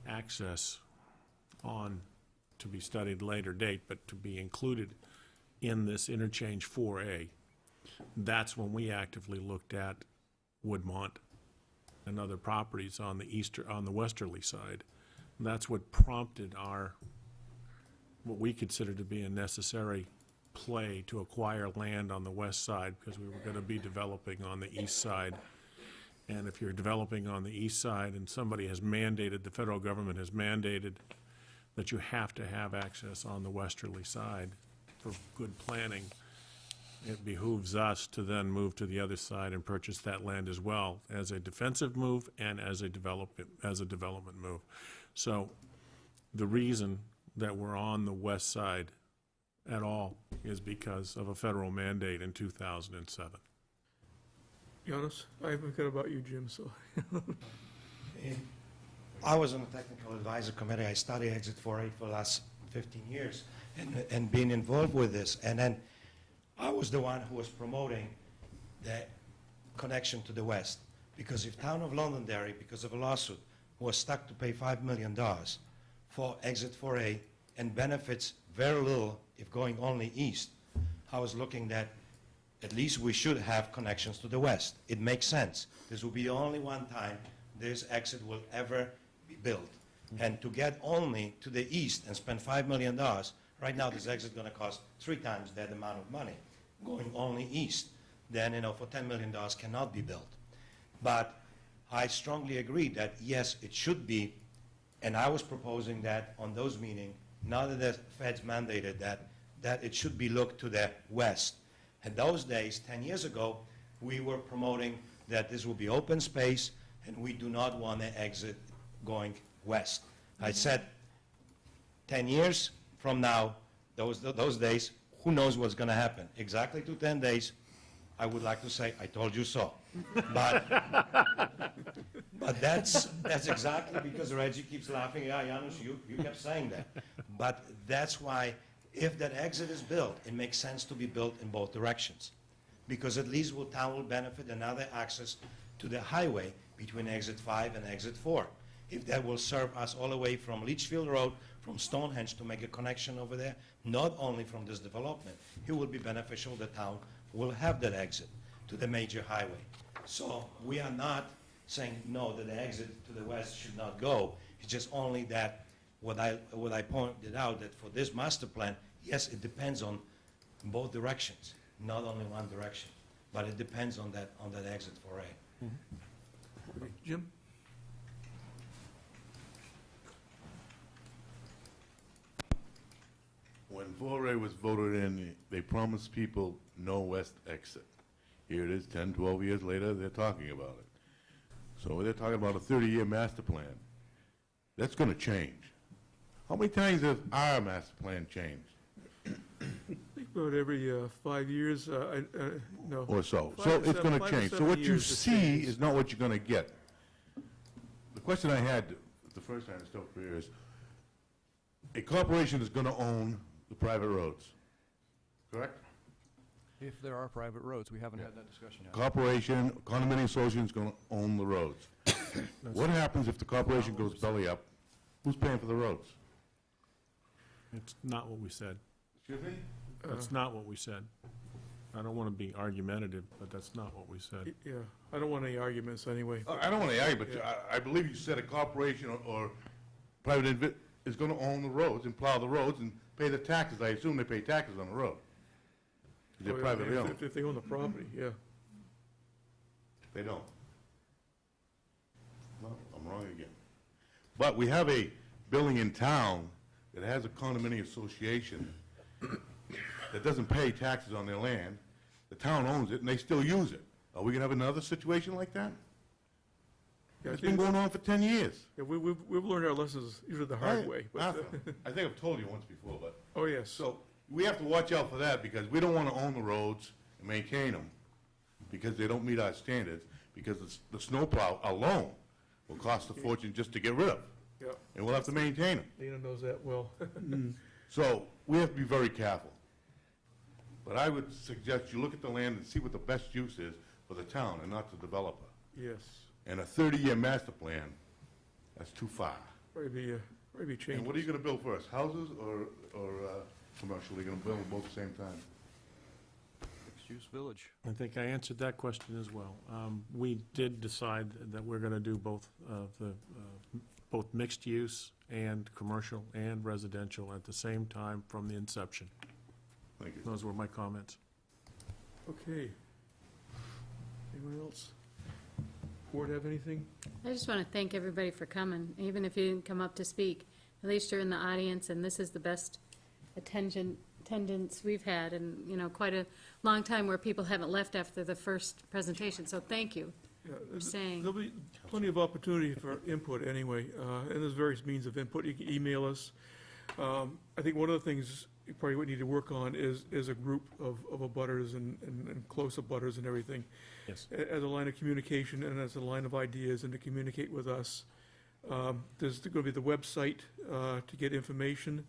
access to be studied later date, but to be included in this interchange 4A. That's when we actively looked at Woodmont and other properties on the westerly side. And that's what prompted what we consider to be a necessary play to acquire land on the west side, because we were going to be developing on the east side. And if you're developing on the east side and somebody has mandated, the federal government has mandated that you have to have access on the westerly side for good planning, it behooves us to then move to the other side and purchase that land as well, as a defensive move and as a development move. So the reason that we're on the west side at all is because of a federal mandate in 2007. Jonas, I haven't forgot about you, Jim, so. I was on the technical advisor committee. I studied exit 4A for the last 15 years and been involved with this. And then I was the one who was promoting the connection to the west. Because if town of Londonderry, because of a lawsuit, was stuck to pay $5 million for exit 4A and benefits very little if going only east, I was looking at least we should have connections to the west. It makes sense. This will be the only one time this exit will ever be built. And to get only to the east and spend $5 million, right now this exit is going to cost 3 times that amount of money, going only east. Then, for $10 million cannot be built. But I strongly agree that, yes, it should be, and I was proposing that on those meetings, now that the feds mandated that it should be looked to the west. In those days, 10 years ago, we were promoting that this will be open space, and we do not want to exit going west. I said, 10 years from now, those days, who knows what's going to happen? Exactly to 10 days, I would like to say, I told you so. But that's exactly because Reggie keeps laughing. Yeah, Janusz, you kept saying that. But that's why, if that exit is built, it makes sense to be built in both directions. Because at least town will benefit another access to the highway between exit 5 and exit 4. If that will serve us all the way from Litchfield Road, from Stonehenge, to make a connection over there, not only from this development, it will be beneficial. The town will have that exit to the major highway. So we are not saying no, that the exit to the west should not go. It's just only that what I pointed out, that for this master plan, yes, it depends on both directions, not only one direction, but it depends on that exit 4A. Jim? When 4A was voted in, they promised people no west exit. Here it is, 10, 12 years later, they're talking about it. So they're talking about a 30-year master plan. That's going to change. How many times has our master plan changed? I think about every 5 years, no. Or so. 5 So to it's 7 going to 5 to change. So 7 what you years it see changes. is not what you're going to get. The question I had the first time I spoke here is, a corporation is going to own the private roads, correct? If there are private roads, we haven't had that discussion yet. Corporation, condominium association is going to own the roads. What happens if the corporation goes belly up? Who's paying for the roads? It's not what we said. Excuse me? That's not what we said. I don't want to be argumentative, but that's not what we said. Yeah, I don't want any arguments anyway. I don't want to argue, but I believe you said a corporation or private is going to own the roads and plow the roads and pay the taxes. I assume they pay taxes on the road. 'Cause they're Oh, yeah, privately owned. If they own the property, yeah. They don't. No, I'm wrong again. But we have a building in town that has a condominium association that doesn't pay taxes on their land. The town owns it, and they still use it. Are we going to have another situation like that? Yeah, I It's been think- going on for 10 years. Yeah, we've learned our lessons usually the hard way. but- I think I've told you once before, but, Oh, yes. so we have to watch out for that because we don't want to own the roads and maintain them because they don't meet our standards, because the snowplow alone will cost a fortune just to get rid of. Yeah, And we'll have to maintain them. Dana knows that well. So we have to be very careful. But I would suggest you look at the land and see what the best use is for the town and not the developer. Yes, And a 30-year master plan, that's too far. probably change. And what are you going to build first, houses or commercial? Are you going to build them both at the same time? Mixed-use village. I think I answered that question as well. We did decide that we're going to do both both mixed use and commercial and residential at the same time from the inception. Thank you. Those were my comments. Okay. Anyone else? Board have anything? I just want to thank everybody for coming, even if you didn't come up to speak. At least you're in the audience, and this is the best attendance we've had in, quite a long time where people haven't left after the first presentation, so thank you Yeah, for staying. There'll be plenty of opportunity for input anyway, and there's various means of input. You can email us. I think one of the things you probably would need to work on is a group of abutters and close abutters and everything. Yes. As a line of communication and as a line of ideas and to communicate with us. There's going to be the website to get information,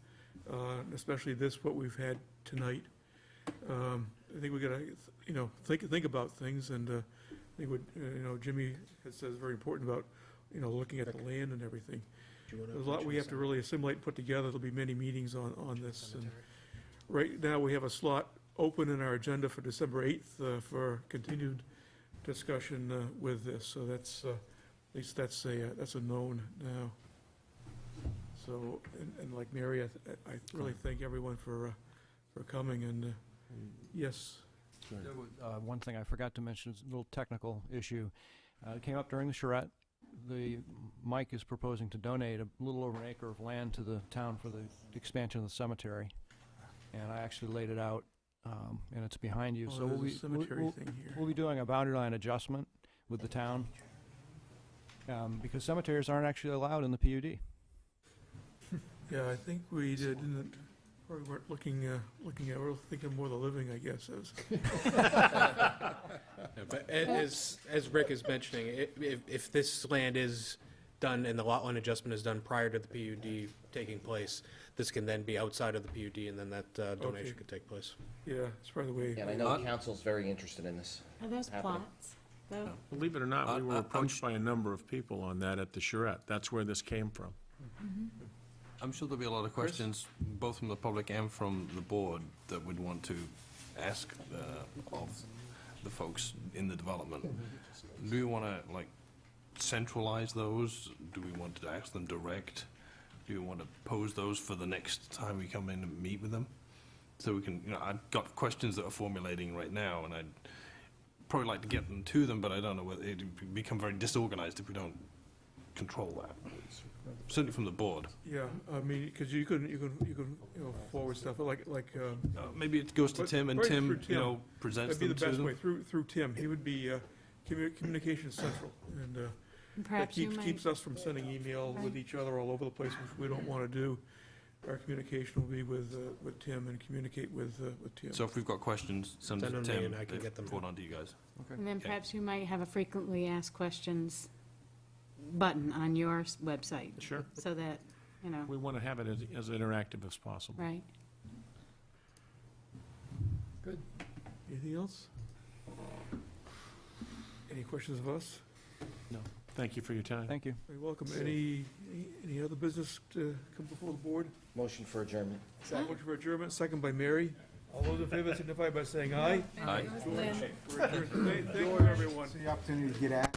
especially what we've had tonight. I think we got to, think about things, and I think what, Jimmy has said is very important about, looking at the land and everything. There's a lot we have to really assimilate and put together. There'll be many meetings on this. And right now, we have a slot open in our agenda for December 8th for continued discussion with this. So that's, at least that's a known now. So, and like Mary, I really thank everyone for coming, and yes. One thing I forgot to mention is a little technical issue. It came up during the charrette. Mike is proposing to donate a little over an acre of land to the town for the expansion of the cemetery. And I actually laid it out, and it's behind you. Oh, So there's a cemetery thing here. we'll be doing a boundary line adjustment with the town, because cemeteries aren't actually allowed in the PUD. Yeah, I think we did, probably weren't looking at, we're thinking more of the living, I guess. But as Rick is mentioning, if this land is done and the lot line adjustment is done prior to the PUD taking place, this can then be outside of the PUD, and then that donation Okay. could take place. Yeah, it's probably the way. And I know the council's very interested in this. Are those happening. plots, though? Believe it or not, we were approached by a number of people on that at the charrette. That's where this came from. I'm sure there'll be a lot of questions, both from the public and from the board, that we'd want to ask of the folks in the development. Do we want to, centralize those? Do we want to ask them direct? Do we want to pose those for the next time we come in and meet with them? So we can, I've got questions that are formulating right now, and I'd probably like to get them to them, but I don't know whether it'd become very disorganized if we don't control that. Certainly from the board. Yeah, I mean, because you can forward stuff, Maybe it goes to But Tim, and right Tim, through Tim. presents that'd be them the to best them. way, through Tim. He would be communication central, and that Perhaps you keeps us from sending email with each other all over the place, which we don't want to do. Our communication will be with Tim and communicate with Tim. So if we've got questions, send Send them to them to me Tim, and I can they get them. forward on to you guys. And then perhaps you might have a frequently asked questions button on your website. Sure. So that, We want to have it as interactive as possible. right? Good. Anything else? Any questions of us? No. Thank you for your time. Thank you. You're welcome. Any other business to come before the board? Motion for adjournment. Motion for adjournment, second by Mary. All those in favor signify by saying aye. Aye. We're adjourned. Thank you, everyone. The opportunity to get at.